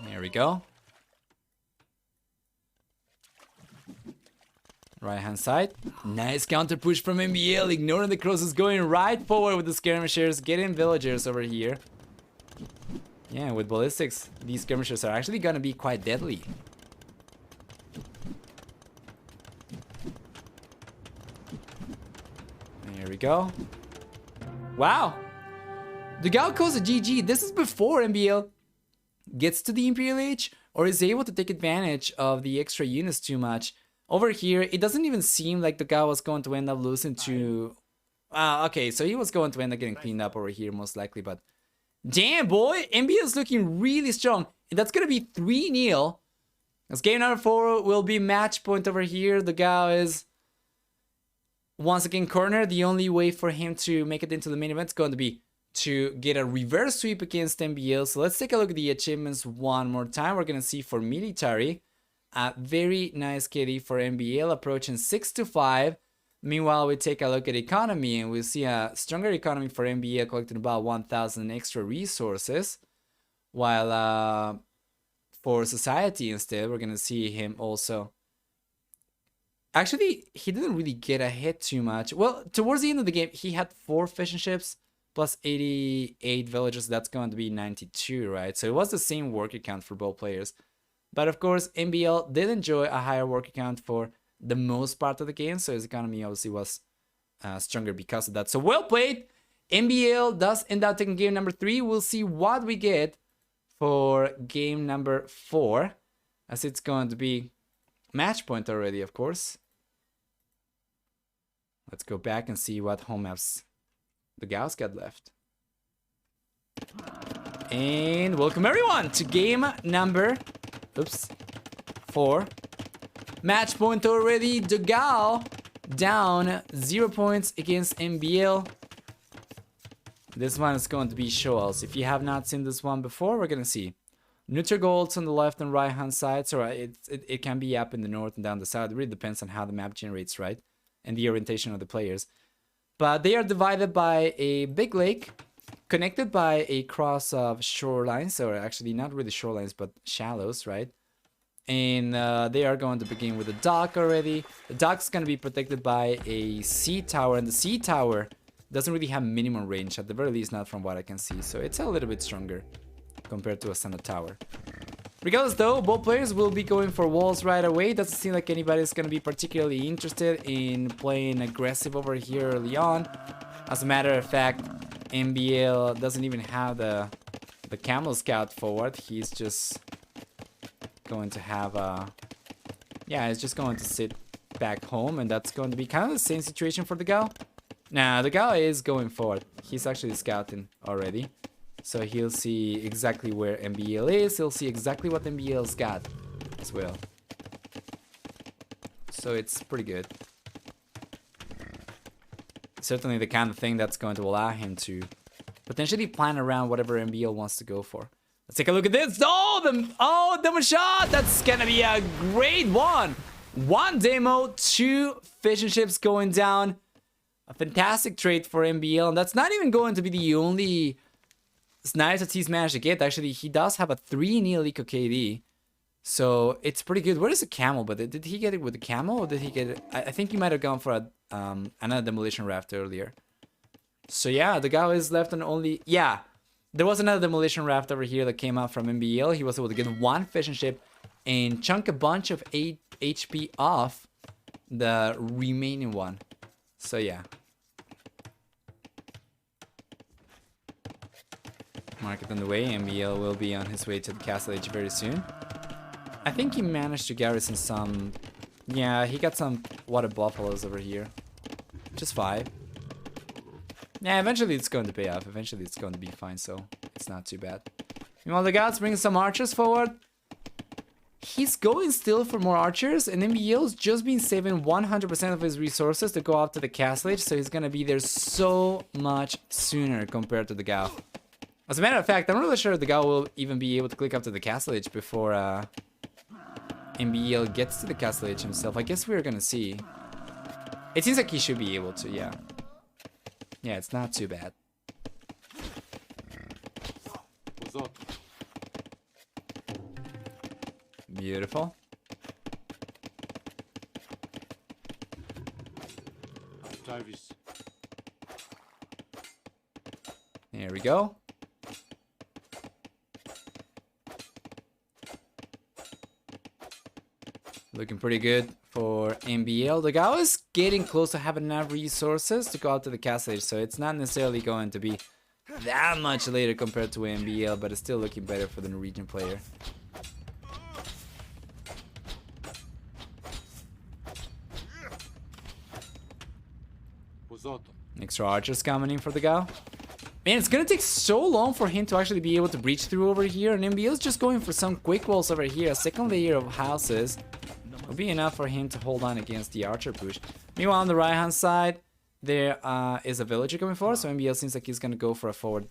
There we go. Right hand side. Nice counter push from MbL, ignoring the crosses, going right forward with the skirmishers, getting villagers over here. Yeah, with ballistics, these skirmishers are actually gonna be quite deadly. There we go. Wow! dogao calls a GG. This is before MbL gets to the Imperial Age or is able to take advantage of the extra units too much. Over here, it doesn't even seem like dogao was going to end up losing to... okay, so he was going to end up getting cleaned up over here most likely, but... Damn, boy! MbL is looking really strong. And that's going to be 3-0. As game number 4 will be match point over here. dogao is once again cornered. The only way for him to make it into the main event is going to be to get a reverse sweep against MbL. So let's take a look at the achievements one more time. We're going to see for military, a very nice KD for MbL, approaching 6 to 5. Meanwhile, we take a look at economy and we see a stronger economy for MbL, collecting about 1,000 extra resources. While for society instead, we're going to see him also. Actually, he didn't really get ahead too much. Well, towards the end of the game, he had 4 fishing ships plus 88 villagers. That's going to be 92, right? So it was the same worker count for both players. But of course, MbL did enjoy a higher worker count for the most part of the game, so his economy obviously was stronger because of that. So well played. MbL does end up taking game number 3. We'll see what we get for game number 4, as it's going to be match point already, of course. Let's go back and see what home maps dogao's got left. And welcome everyone to game number 4. Match point already. dogao down 0 points against MbL. This one is going to be Shoals. If you have not seen this one before, we're going to see neutral golds on the left and right hand sides. So it can be up in the north and down the south. It really depends on how the map generates, right? And the orientation of the players. But they are divided by a big lake, connected by a cross of shorelines, or actually not really shorelines, but shallows, right? And they are going to begin with a dock already. The dock's going to be protected by a C tower, and the C tower doesn't really have minimum range, at the very least not from what I can see. So it's a little bit stronger compared to a standard tower. Regardless though, both players will be going for walls right away. Doesn't seem like anybody's going to be particularly interested in playing aggressive over here early on. As a matter of fact, MbL doesn't even have the camel scout forward. He's just going to have yeah, he's just going to sit back home, and that's going to be kind of the same situation for the dogao. Now the dogao is going forward. He's actually scouting already, so he'll see exactly where MbL is. He'll see exactly what MbL's got as well, so it's pretty good. Certainly the kind of thing that's going to allow him to potentially plan around whatever MbL wants to go for. Let's take a look at this. Oh, the shot. That's gonna be a great one. One demo, 2 fishing ships going down. A fantastic trade for MbL, and that's not even going to be the only snipes that he's managed to get. Actually, he does have a 3 Neo Eco KD, so it's pretty good. Where is the camel? But did he get it with the camel, or did he get it? I think he might have gone for another demolition raft earlier. So yeah, the dogao is left on only... Yeah, there was another demolition raft over here that came out from MbL. He was able to get 1 fishing ship and chunk a bunch of 8 HP off the remaining one. So yeah. Market on the way. MbL will be on his way to the castle age very soon. I think he managed to garrison some... Yeah, he got some water buffaloes over here. Just 5. Yeah, eventually it's going to pay off. Eventually it's going to be fine, so it's not too bad. Meanwhile, the gods bring some archers forward. He's going still for more archers, and MbL's just been saving 100% of his resources to go up to the castle age, so he's going to be there so much sooner compared to the dogao. As a matter of fact, I'm not really sure the dogao will even be able to click up to the castle age before MbL gets to the castle age himself. I guess we're going to see. It seems like he should be able to, yeah. Yeah, it's not too bad. Beautiful. There we go. Looking pretty good for MbL. The dogao is getting close to having enough resources to go out to the castle age, so it's not necessarily going to be that much later compared to MbL, but it's still looking better for the Norwegian player. Extra archers coming in for the dogao. Man, it's gonna take so long for him to actually be able to breach through over here, and MbL's just going for some quick walls over here. A second layer of houses will be enough for him to hold on against the archer push. Meanwhile, on the right hand side, there is a villager coming forward, so MbL seems like he's gonna go for a forward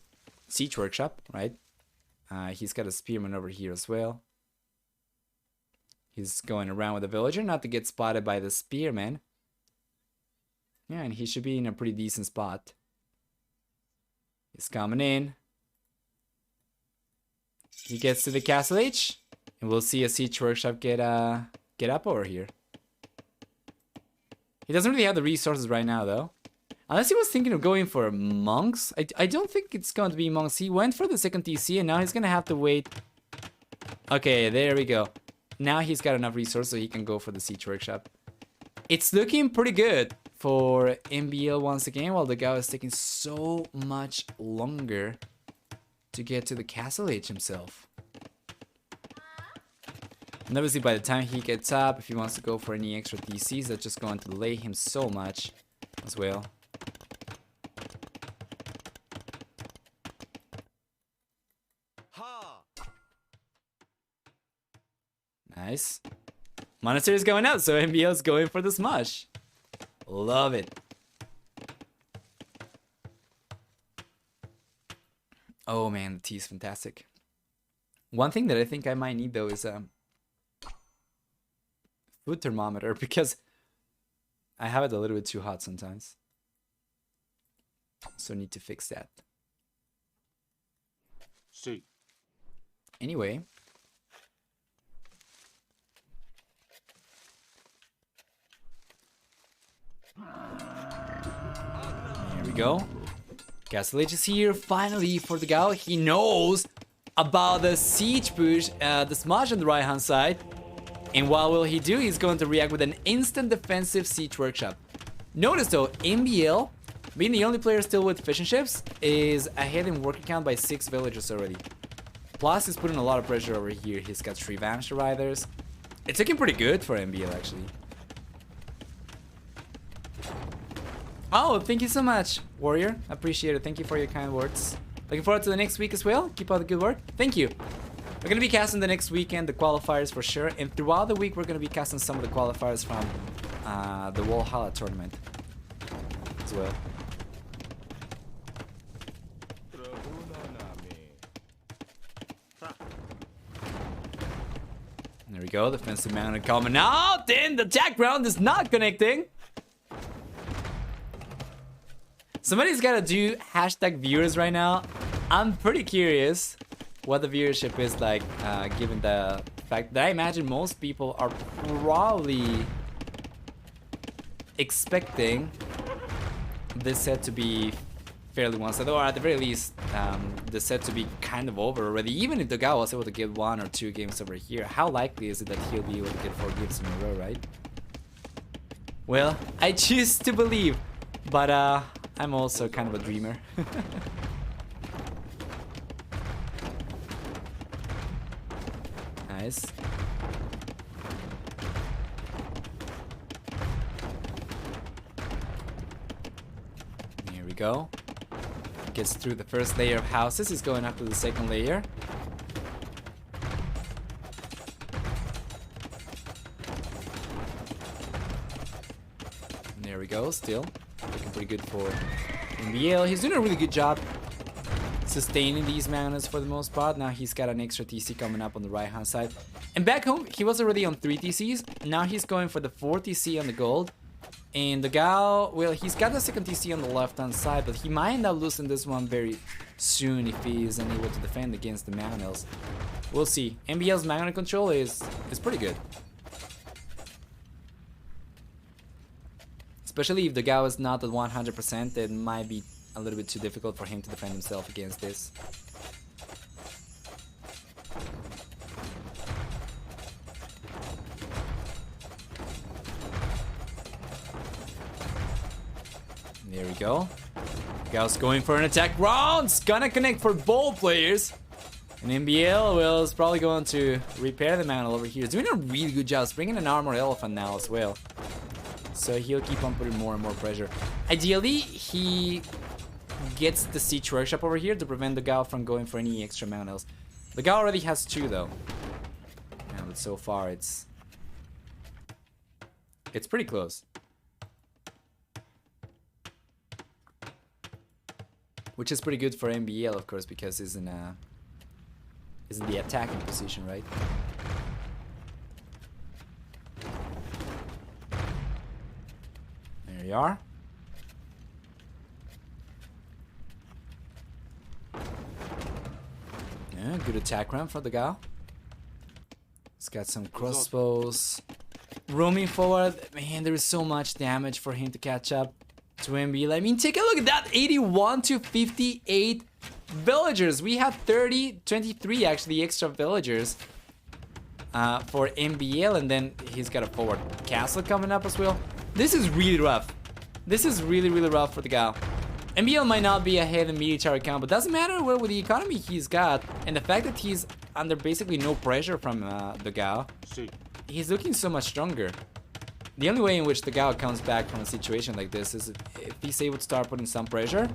siege workshop, right? He's got a spearman over here as well. He's going around with a villager, not to get spotted by the spearman. Yeah, and he should be in a pretty decent spot. He's coming in. He gets to the castle age, and we'll see a siege workshop get up over here. He doesn't really have the resources right now, though. Unless he was thinking of going for monks. I don't think it's going to be monks. He went for the second TC, and now he's going to have to wait. Okay, there we go. Now he's got enough resources so he can go for the siege workshop. It's looking pretty good for MbL once again, while the dogao is taking so much longer to get to the castle age himself. And obviously by the time he gets up, if he wants to go for any extra TCs, that's just going to delay him so much as well. Nice. Monastery is going out, so MbL is going for the smash. Love it. Oh man, the tea is fantastic. One thing that I think I might need though is a food thermometer, because I have it a little bit too hot sometimes. So I need to fix that. See. Anyway. go. Castle Age is here finally for the Gao. He knows about the siege push, the smash on the right hand side. And what will he do? He's going to react with an instant defensive siege workshop. Notice though, MbL, being the only player still with fishing ships, is ahead in worker count by 6 villagers already. Plus, he's putting a lot of pressure over here. He's got 3 Vanisher Riders. It's looking pretty good for MbL actually. Oh, thank you so much, Warrior. Appreciate it. Thank you for your kind words. Looking forward to the next week as well. Keep up the good work. Thank you. We're going to be casting the next weekend the qualifiers for sure. And throughout the week, we're going to be casting some of the qualifiers from the Valhalla tournament as well. There we go. Defensive mounted coming out. And the attack round is not connecting. Somebody's got to do hashtag viewers right now. I'm pretty curious what the viewership is like, given the fact that I imagine most people are probably expecting this set to be fairly one-sided, or at the very least, the set to be kind of over already. Even if dogao was able to get 1 or 2 games over here, how likely is it that he'll be able to get 4 games in a row, right? Well, I choose to believe, but I'm also kind of a dreamer. Nice. Here we go. Gets through the first layer of houses. He's going up to the second layer. There we go. Still looking pretty good for MbL. He's doing a really good job sustaining these manas for the most part. Now he's got an extra TC coming up on the right hand side. And back home, he was already on 3 TCs. Now he's going for the 4 TC on the gold. And the Gao, well, he's got the second TC on the left hand side, but he might end up losing this one very soon if he is unable to defend against the Magnals. We'll see. MbL's Magna control is pretty good. Especially if the Gao is not at 100%, it might be a little bit too difficult for him to defend himself against this. There we go. Gao's going for an attack round. It's gonna connect for both players. And MbL, well, is probably going to repair the mantle over here. He's doing a really good job. He's bringing an armored elephant now as well. So he'll keep on putting more and more pressure. Ideally, he gets the siege workshop over here to prevent the Gao from going for any extra mantles. The Gao already has 2 though. Yeah, but so far it's pretty close. Which is pretty good for MbL, of course, because he's in the attacking position, right? There you are. Yeah, good attack round for the Gao. He's got some crossbows. Roaming forward. Man, there is so much damage for him to catch up to MbL. I mean, take a look at that. 81 to 58 villagers. We have 23 actually extra villagers for MbL, and then he's got a forward castle coming up as well. This is really rough. This is really, really rough for the Gao. MbL might not be ahead in military count, but doesn't matter well with the economy he's got and the fact that he's under basically no pressure from the Gao. He's looking so much stronger. The only way in which the Gao comes back from a situation like this is if he's able to start putting some pressure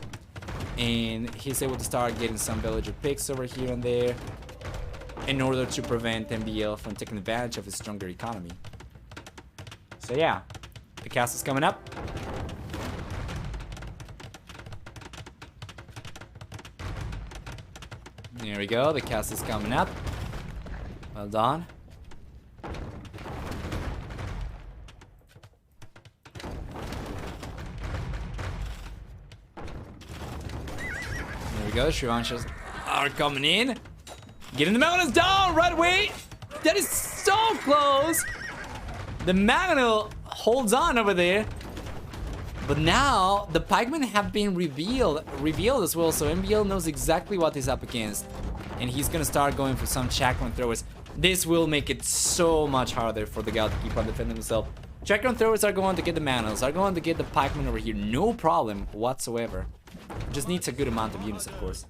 and he's able to start getting some villager picks over here and there in order to prevent MbL from taking advantage of his stronger economy. So yeah, the castle's coming up. There we go, the castle's coming up. Well done. There we go, Shrivanshas are coming in. Getting the Magnus down right away. That is so close. The Magnus holds on over there. But now the pikemen have been revealed as well, so MbL knows exactly what he's up against, and he's gonna start going for some chakram throwers. This will make it so much harder for the guy to keep on defending himself. Chakram throwers are going to get the manuals, are going to get the pikemen over here, no problem whatsoever. Just needs a good amount of units, of course.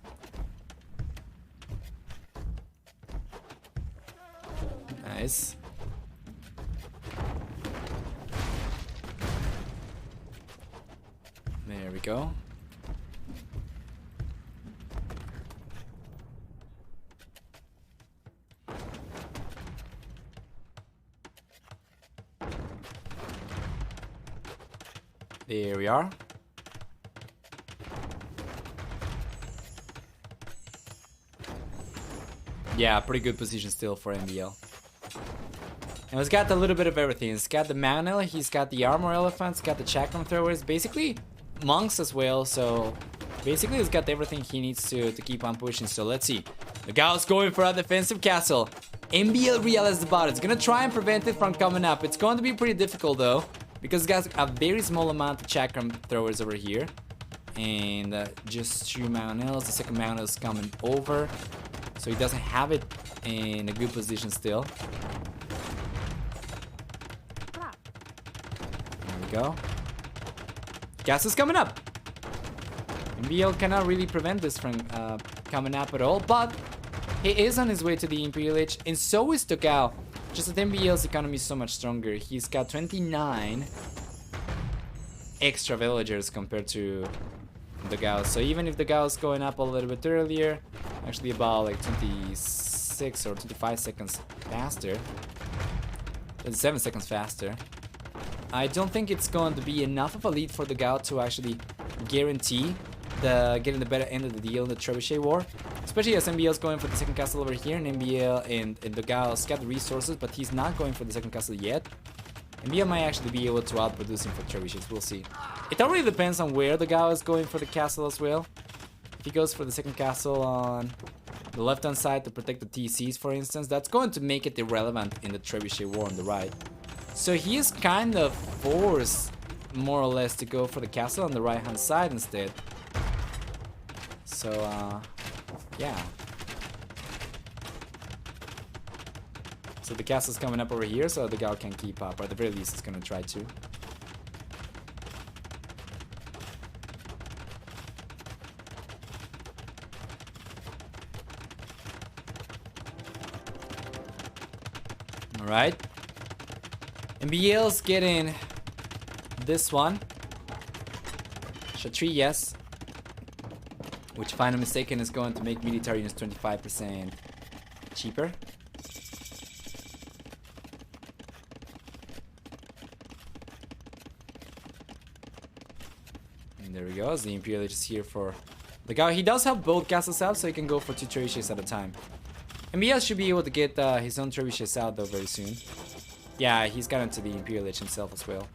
Nice. There we go. There we are. Yeah, pretty good position still for MbL. And he's got a little bit of everything. He's got the manual, he's got the armor elephants, got the chakram throwers, basically monks as well. So basically he's got everything he needs to keep on pushing. So let's see. The guy's going for a defensive castle. MbL realizes about it. It's gonna try and prevent it from coming up. It's going to be pretty difficult though, because it's got a very small amount of chakram throwers over here. And just 2 manuals. The second manual is coming over, so he doesn't have it in a good position still. There we go. Gas is coming up. MbL cannot really prevent this from coming up at all, but he is on his way to the Imperial Age, and so is dogao. Just that MbL's economy is so much stronger. He's got 29 extra villagers compared to dogao. So even if dogao is going up a little bit earlier, actually about like 26 or 25 seconds faster, 7 seconds faster, I don't think it's going to be enough of a lead for dogao to actually guarantee getting the better end of the deal in the trebuchet war. Especially as MbL's going for the second castle over here, and MbL and dogao's got the resources, but he's not going for the second castle yet. MbL might actually be able to outproduce him for trebuchets, we'll see. It already depends on where dogao is going for the castle as well. If he goes for the second castle on the left hand side to protect the TCs, for instance, that's going to make it irrelevant in the trebuchet war on the right. So he is kind of forced, more or less, to go for the castle on the right hand side instead. So, yeah. So the castle's coming up over here, so dogao can keep up, or at the very least it's gonna try to. Alright. MbL's getting this one. Shatri, yes. Which, if I'm not mistaken, is going to make military units 25% cheaper. And there we go. The Imperial Age is here for dogao. He does have both castles out, so he can go for 2 trebuchets at a time. MbL should be able to get his own trebuchets out though very soon. Yeah, he's got into the Imperial Age himself as well.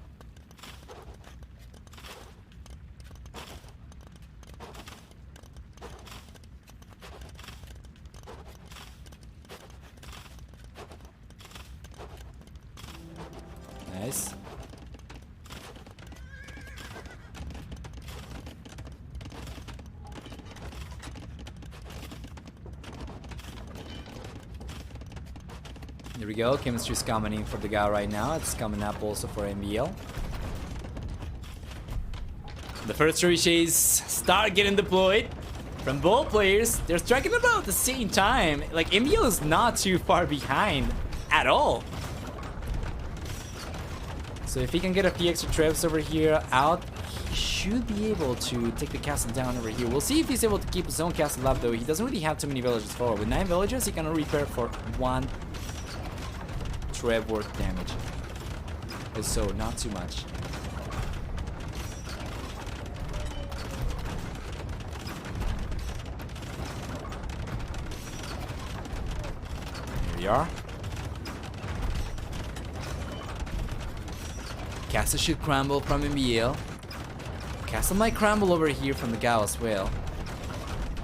Nice. There we go. Chemistry's coming in for dogao right now. It's coming up also for MbL. The first trebuchets start getting deployed from both players. They're striking about the same time. Like, MbL is not too far behind at all. So if he can get a few extra trebs over here out, he should be able to take the castle down over here. We'll see if he's able to keep his own castle up though. He doesn't really have too many villagers forward. With 9 villagers, he can repair for 1 treb worth damage. So not too much. Here we are. Castle should crumble from MbL. Castle might crumble over here from dogao as well.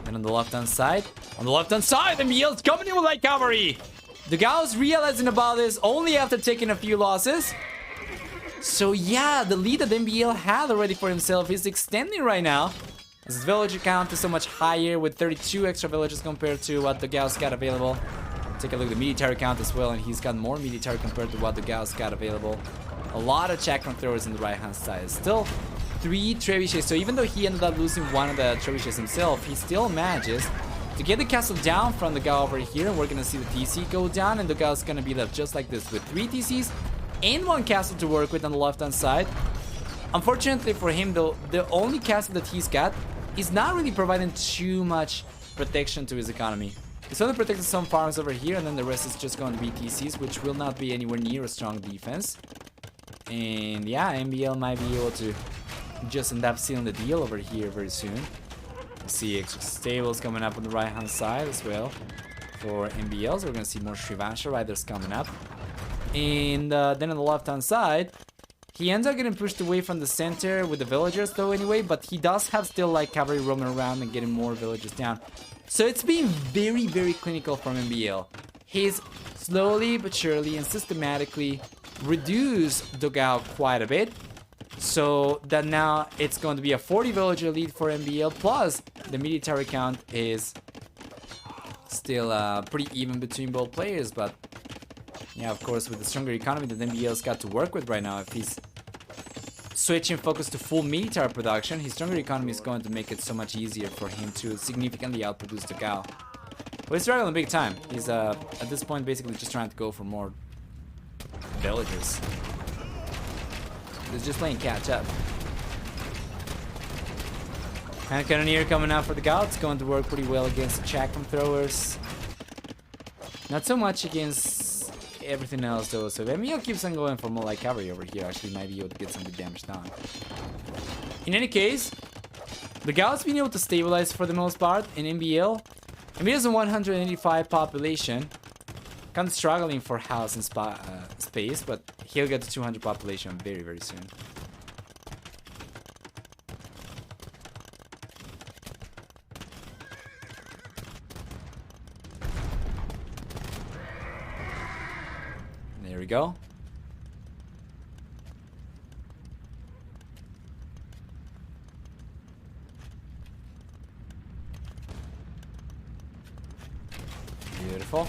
And on the left hand side, MbL's coming in with light cavalry. Dogao's realizing about this only after taking a few losses. So yeah, the lead that MbL had already for himself is extending right now. His villager count is so much higher with 32 extra villagers compared to what dogao's got available. Take a look at the military count as well, and he's got more military compared to what dogao's got available. A lot of chakram throwers on the right hand side. Still 3 trebuchets, so even though he ended up losing one of the trebuchets himself, he still manages to get the castle down from dogao over here, and we're gonna see the TC go down, and dogao's gonna be left just like this with 3 TCs and 1 castle to work with on the left hand side. Unfortunately for him though, the only castle that he's got is not really providing too much protection to his economy. It's only protecting some farms over here, and then the rest is just going to be TCs, which will not be anywhere near a strong defense. And yeah, MbL might be able to just end up sealing the deal over here very soon. We see extra stables coming up on the right hand side as well for MbL, so we're going to see more Srivansha riders coming up. And then on the left hand side, he ends up getting pushed away from the center with the villagers though anyway, but he does have still like cavalry roaming around and getting more villagers down. So it's been very, very clinical from MbL. He's slowly but surely and systematically reduced dogao quite a bit. So that now it's going to be a 40 villager lead for MbL, plus the military count is still pretty even between both players. But yeah, of course, with the stronger economy that MbL's got to work with right now, if he's switching focus to full military production, his stronger economy is going to make it so much easier for him to significantly outproduce dogao. But he's struggling big time. He's at this point basically just trying to go for more villagers. He's just playing catch up. Hand cannoneer coming out for dogao. It's going to work pretty well against the chakram throwers. Not so much against everything else though, so if MbL keeps on going for more light cavalry over here, actually might be able to get some good damage done. In any case, dogao's been able to stabilize for the most part in MbL. MbL has a 185 population, kind of struggling for house and space, but he'll get to 200 population very, very soon. There we go. Beautiful.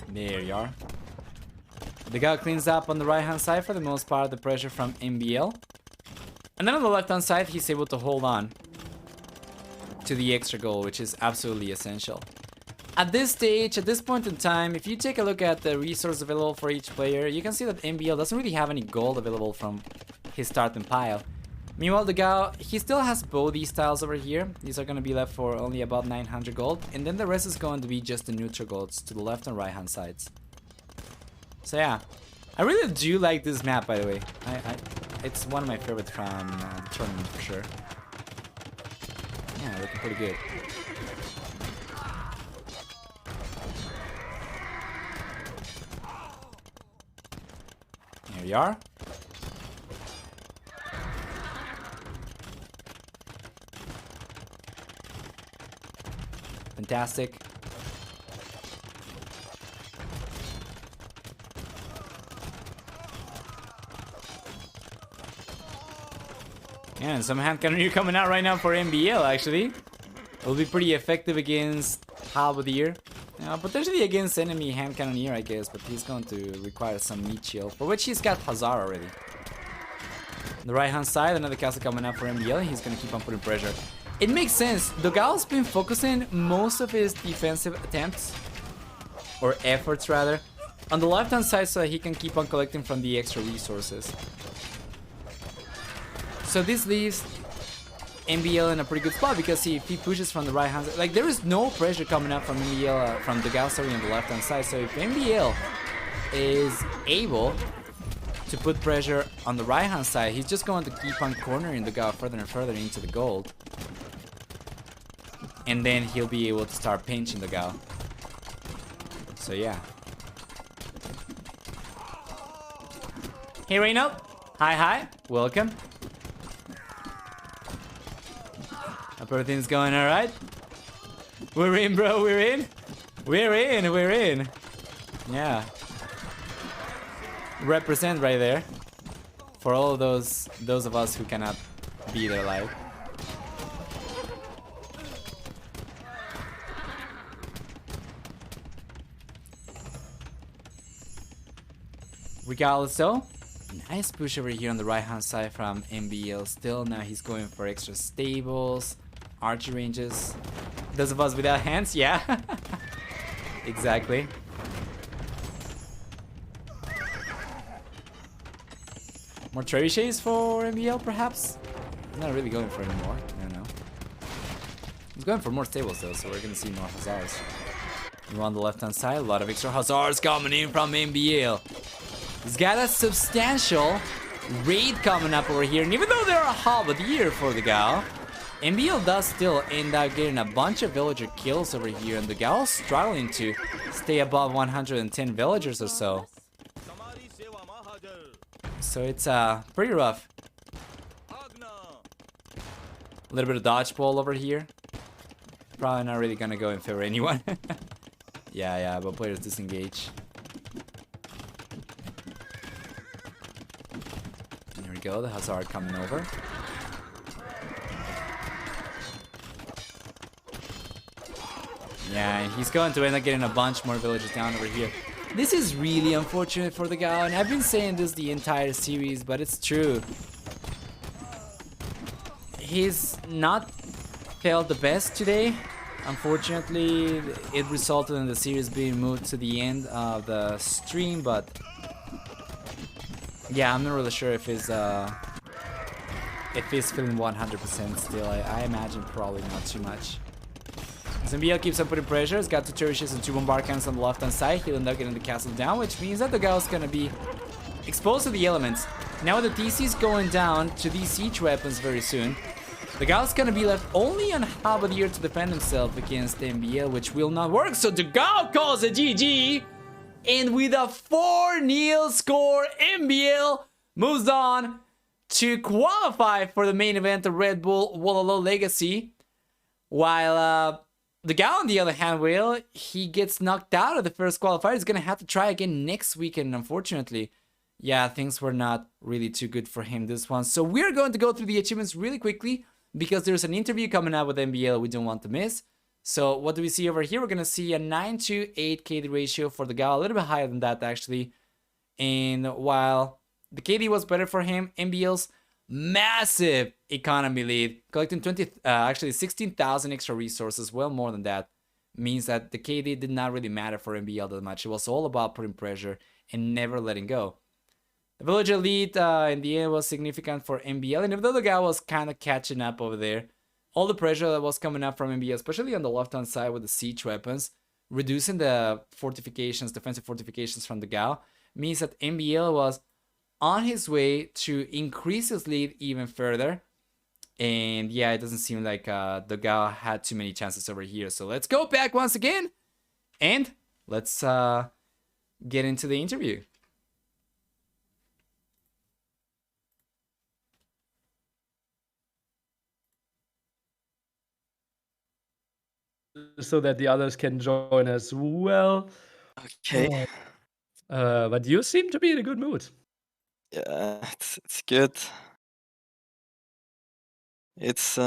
There you are. Dogao cleans up on the right hand side for the most part the pressure from MbL. And then on the left hand side he's able to hold on to the extra gold, which is absolutely essential. At this stage, at this point in time, if you take a look at the resources available for each player, you can see that MbL doesn't really have any gold available from his starting pile. Meanwhile, dogao, he still has both these tiles over here. These are going to be left for only about 900 gold. And then the rest is going to be just the neutral golds to the left and right hand sides. So yeah, I really do like this map, by the way. It's one of my favorites from the tournament for sure. Yeah, looking pretty good. Here we are. Fantastic. Yeah, and some hand cannoneer coming out right now for MbL actually. It'll be pretty effective against halberdier. Potentially against enemy hand cannoneer, I guess, but he's going to require some meat shield, for which he's got Hazar already. On the right hand side, another castle coming up for MbL. He's going to keep on putting pressure. It makes sense. dogao's been focusing most of his defensive attempts, or efforts rather, on the left hand side so that he can keep on collecting from the extra resources. So this leaves MbL in a pretty good spot, because if he pushes from the right hand side, like there is no pressure coming up from MbL, from dogao, sorry, on the left hand side. So if MbL is able to put pressure on the right hand side, he's just going to keep on cornering dogao further and further into the gold. And then he'll be able to start pinching dogao. So yeah. Hey Reynold, hi, welcome. Everything's going all right. We're in, bro. We're in. We're in. We're in. Yeah. Represent right there for all of those of us who cannot be there live. Regardless though, nice push over here on the right hand side from MbL still. Now he's going for extra stables, archer ranges. Those of us without hands, yeah. Exactly. More trebuchets for MbL perhaps? I'm not really going for anymore, I don't know. He's going for more stables though, so we're gonna see more hussars. You on the left hand side, a lot of extra hussars coming in from MbL. He's got a substantial raid coming up over here, and even though they're a halberdier for the dogao, MbL does still end up getting a bunch of villager kills over here, and the dogao struggling to stay above 110 villagers or so. So it's pretty rough. A little bit of dodgeball over here. Probably not really gonna go in favor of anyone. Yeah, but players disengage. Here we go, the hussar coming over. Yeah, and he's going to end up getting a bunch more villagers down over here. This is really unfortunate for the dogao, and I've been saying this the entire series, but it's true. He's not felt the best today. Unfortunately, it resulted in the series being moved to the end of the stream, but yeah, I'm not really sure if he's feeling 100% still. I imagine probably not too much. MbL keeps on putting pressure. He's got 2 cherishes and 2 bombard cannons on the left hand side. He'll end up getting the castle down, which means that the dogao is gonna be exposed to the elements. Now with the TCs going down to these siege weapons very soon, the dogao is gonna be left only on halberdier to defend himself against MbL, which will not work. So the dogao calls a GG, and with a 4-0 score, MbL moves on to qualify for the main event of Red Bull Wololo Legacy, while the dogao, on the other hand, he gets knocked out of the first qualifier. He's gonna have to try again next weekend, unfortunately. Yeah, things were not really too good for him this one. So we're going to go through the achievements really quickly because there's an interview coming out with MbL we don't want to miss. So what do we see over here? We're gonna see a 9-to-8 KD ratio for the dogao, a little bit higher than that actually. And while the KD was better for him, MbL's massive economy lead, collecting 16,000 extra resources, well more than that, means that the KD did not really matter for MbL that much. It was all about putting pressure and never letting go. The villager lead in the end was significant for MbL, and even though the dogao was kind of catching up over there, all the pressure that was coming up from MbL, especially on the left hand side with the siege weapons, reducing the fortifications, defensive fortifications from the dogao, means that MbL was on his way to increase his lead even further. And yeah, it doesn't seem like the dogao had too many chances over here. So let's go back once again and let's get into the interview. So that the others can join as well. Okay. But you seem to be in a good mood. Yeah, it's good. It's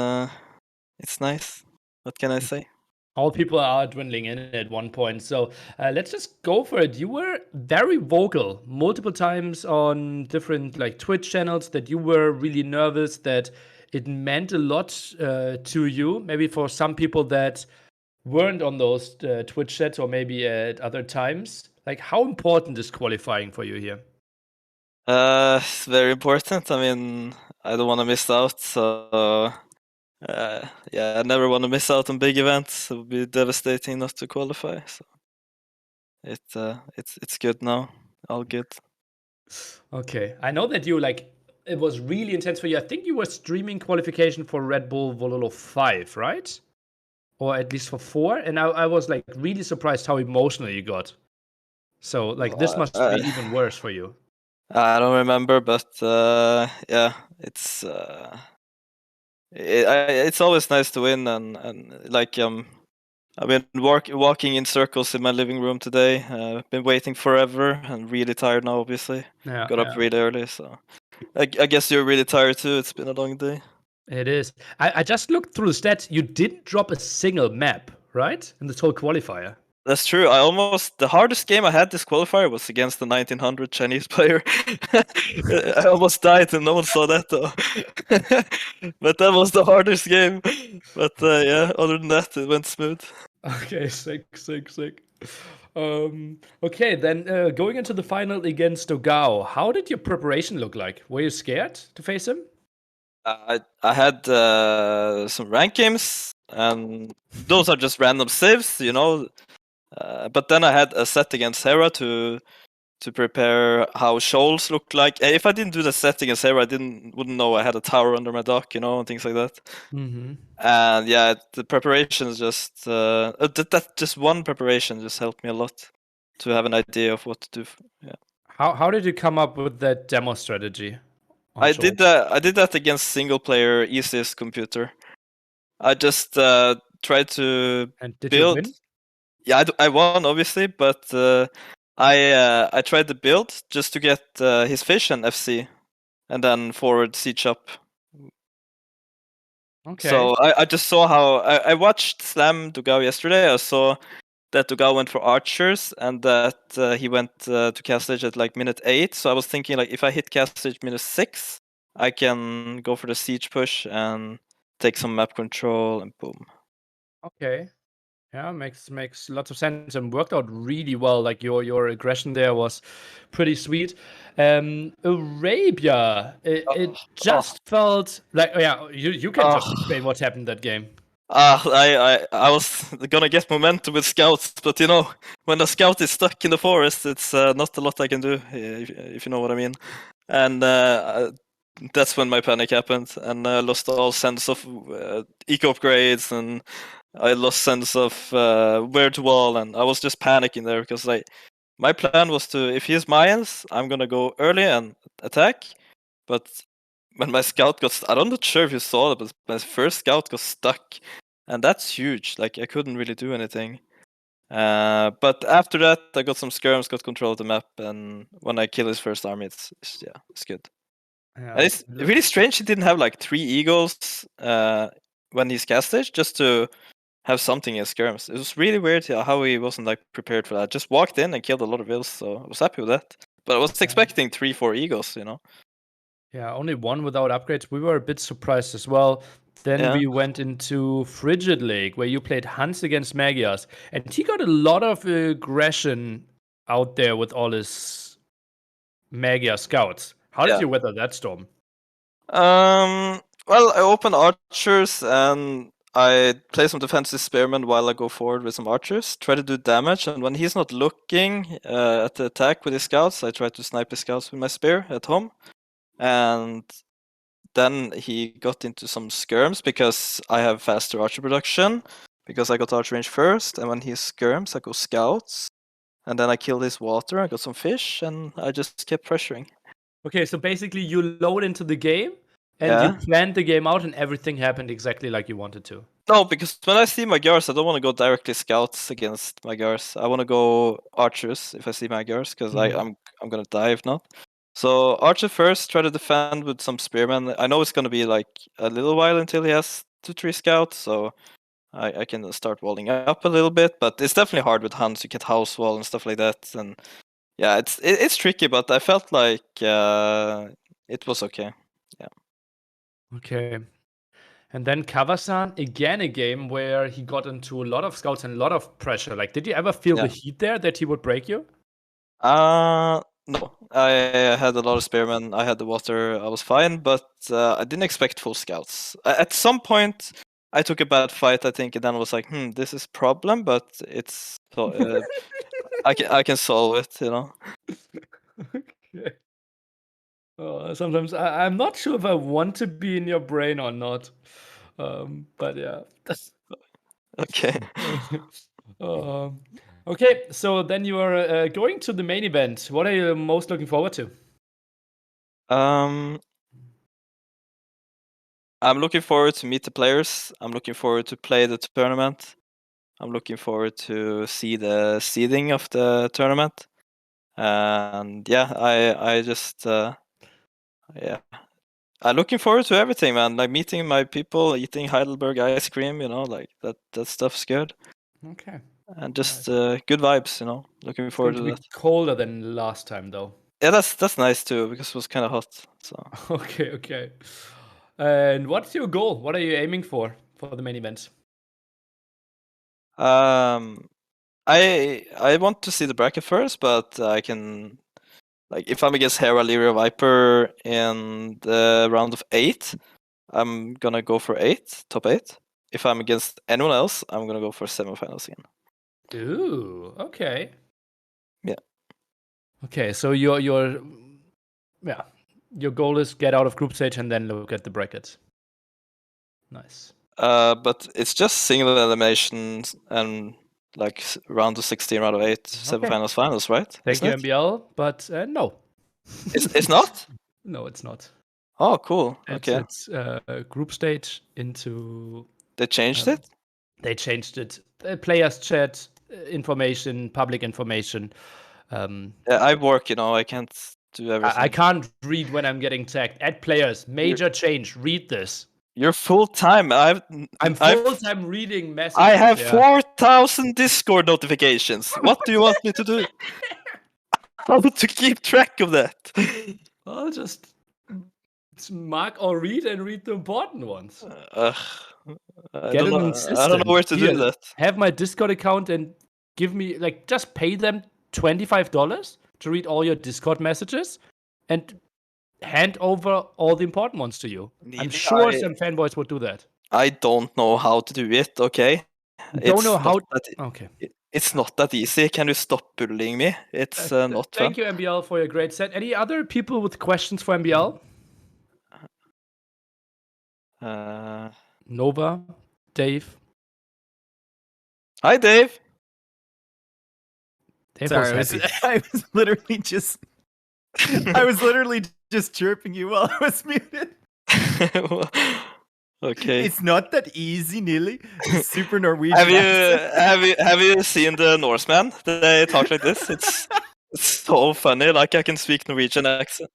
nice. What can I say? All people are dwindling in at one point. So let's just go for it. You were very vocal multiple times on different like Twitch channels that you were really nervous, that it meant a lot to you. Maybe for some people that weren't on those Twitch chats or maybe at other times. Like, how important is qualifying for you here? It's very important. I mean, I don't want to miss out. So yeah, I never want to miss out on big events. It would be devastating not to qualify. So it's good now. All good. Okay, I know that you like it was really intense for you. I think you were streaming qualification for Red Bull Wololo 5, right? Or at least for 4. And I was like really surprised how emotional you got. So like this must be even worse for you. I don't remember, but yeah, it's It's always nice to win, and like I've been walking in circles in my living room today. Been waiting forever and really tired now. Obviously, Yeah, got up really early, so I guess you're really tired too. It's been a long day. it is. I just looked through the stats. You didn't drop a single map, right? In this whole qualifier. That's true. The hardest game I had this qualifier was against the 1900 Chinese player. I almost died and no one saw that though. But that was the hardest game. But yeah, other than that, it went smooth. Okay, sick. Okay, then going into the final against dogao, how did your preparation look like? Were you scared to face him? I had some rank games, and those are just random saves, you know. But then I had a set against Hera to prepare how shoals look like. If I didn't do the set against Hera, I wouldn't know I had a tower under my dock, you know, and things like that. Mm-hmm. And yeah, the preparation is just that just one preparation just helped me a lot to have an idea of what to do. Yeah, How did you come up with that demo strategy on I shoals? did that against single player easiest computer. I just tried to And did you build. win? Yeah, I won obviously, but I tried to build just to get his fish and FC, and then forward siege up. Okay. So I just saw how I watched Slam dogao yesterday. I saw that dogao went for archers and that he went to castage at like minute 8. So I was thinking like if I hit castage minute 6, I can go for the siege push and take some map control and boom. Okay. Yeah, makes lots of sense and worked out really well. Like your aggression there was pretty sweet. Arabia, it just felt like yeah. You can just explain what happened that game. I was gonna get momentum with scouts, but you know, when a scout is stuck in the forest, it's not a lot I can do, if you know what I mean. And that's when my panic happened, and I lost all sense of eco upgrades, and I lost sense of where to wall, and I was just panicking there because like my plan was to, if he's Mayans, I'm gonna go early and attack, but when my scout I'm not sure if you saw it, but my first scout got stuck, and that's huge. Like I couldn't really do anything. But after that, I got some skirms, got control of the map, and when I kill his first army, it's good. Yeah. And it's really strange he didn't have like 3 eagles when he's casted, just to have something in skirms. It was really weird how he wasn't like prepared for that. Just walked in and killed a lot of vills, so I was happy with that. But I was expecting 3-4 eagles, you know. Yeah, only one without upgrades. We were a bit surprised as well. Then we went into Frigid Lake, where you played Hans against Magias, and he got a lot of aggression out there with all his Magia scouts. How did you weather that storm? Well, I open archers and I play some defensive spearmen while I go forward with some archers. Try to do damage, and when he's not looking at the attack with his scouts, I try to snipe his scouts with my spear at home. And then he got into some skirms because I have faster archer production, because I got archer range first, and when he skirms, I go scouts. And then I killed his water, I got some fish, and I just kept pressuring. Okay, so basically you load into the game and you planned the game out and everything happened exactly like you wanted to. No, because when I see Magyars, I don't want to go directly scouts against Magyars. I want to go archers if I see Magyars, because I'm gonna die if not. So archer first, try to defend with some spearmen. I know it's gonna be like a little while until he has 2-3 scouts, so I can start walling up a little bit. But it's definitely hard with Hans. You get house wall and stuff like that, and yeah, it's tricky. But I felt like it was okay. Yeah. Okay. And then Kawasan, again a game where he got into a lot of scouts and a lot of pressure. Like, did you ever feel the heat there that he would break you? No. I had a lot of spearmen. I had the water. I was fine, but I didn't expect full scouts. At some point, I took a bad fight, I think, and then I was like, this is problem, but it's I can solve it, you know. Okay. Sometimes I'm not sure if I want to be in your brain or not. But yeah. Okay. Okay, so then you are going to the main event. What are you most looking forward to? I'm looking forward to meet the players. I'm looking forward to play the tournament. I'm looking forward to see the seeding of the tournament. And yeah, I just yeah, I'm looking forward to everything, man. Like meeting my people, eating Heidelberg ice cream, like that stuff's good. Okay. And just good vibes, Looking It's going forward to to be that. colder than last time, though. Yeah, that's nice too because it was kind of hot. So Okay. And what's your goal? What are you aiming for the main event? I want to see the bracket first, but I can, like, if I'm against Hera, Lyria, Viper in the round of 8, I'm gonna go for 8, top 8. If I'm against anyone else, I'm gonna go for semifinals again. Ooh, okay. Yeah. Okay, so your goal is get out of group stage and then look at the brackets. Nice. But it's just single eliminations and like round of 16, round of 8, semifinals, finals, right? Thank Isn't you, it? MbL, but no. It's not? No, it's not. Oh, cool. Okay. It's group stage into. They changed it? They changed it. Players chat information, public information. Yeah, I work, I can't do everything. I can't read when I'm getting tagged. Add players. Major change. Read this. You're full time. I'm full time reading messages. I have 4,000 Discord notifications. What do you want me to do? How to keep track of that? Well, just mark or read and read the important ones. I don't know where to do that. Have my Discord account and give me, just pay them $25 to read all your Discord messages and hand over all the important ones to you. I'm sure some fanboys would do that. I don't know how to do it, okay? Don't know how. Okay. It's not that easy. Can you stop bullying me? It's not fun. Thank you, MbL, for your great set. Any other people with questions for MbL? Nova, Dave. Hi, Dave. Sorry, I was literally just chirping you while I was muted. Okay. It's not that easy, Neely. Super Norwegian. Have you seen the Norseman? They talk like this. It's so funny. Like I can speak Norwegian accent.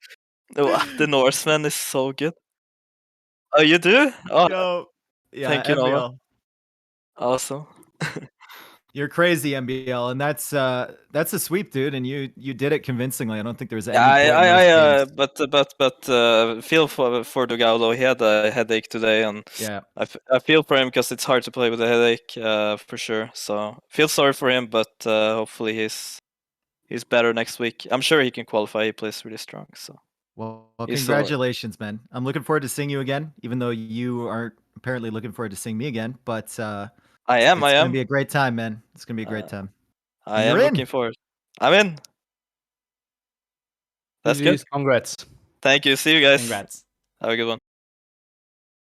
The Norseman is so good. Oh, you do? Oh, Yo, yeah. Thank you, MbL. Nova. Awesome. You're crazy, MbL, and that's a sweep, dude. And you did it convincingly. I don't think there was any. But feel for dogao though. He had a headache today, and yeah, I feel for him because it's hard to play with a headache, for sure. So feel sorry for him, but hopefully he's better next week. I'm sure he can qualify. He plays really strong. So well congratulations, man. I'm looking forward to seeing you again, even though you aren't apparently looking forward to seeing me again. But I am. It's gonna be a great time, man. It's gonna be a great time. I am looking forward. I'm in. That's good. Congrats. Thank you. See you guys. Congrats. Have a good one.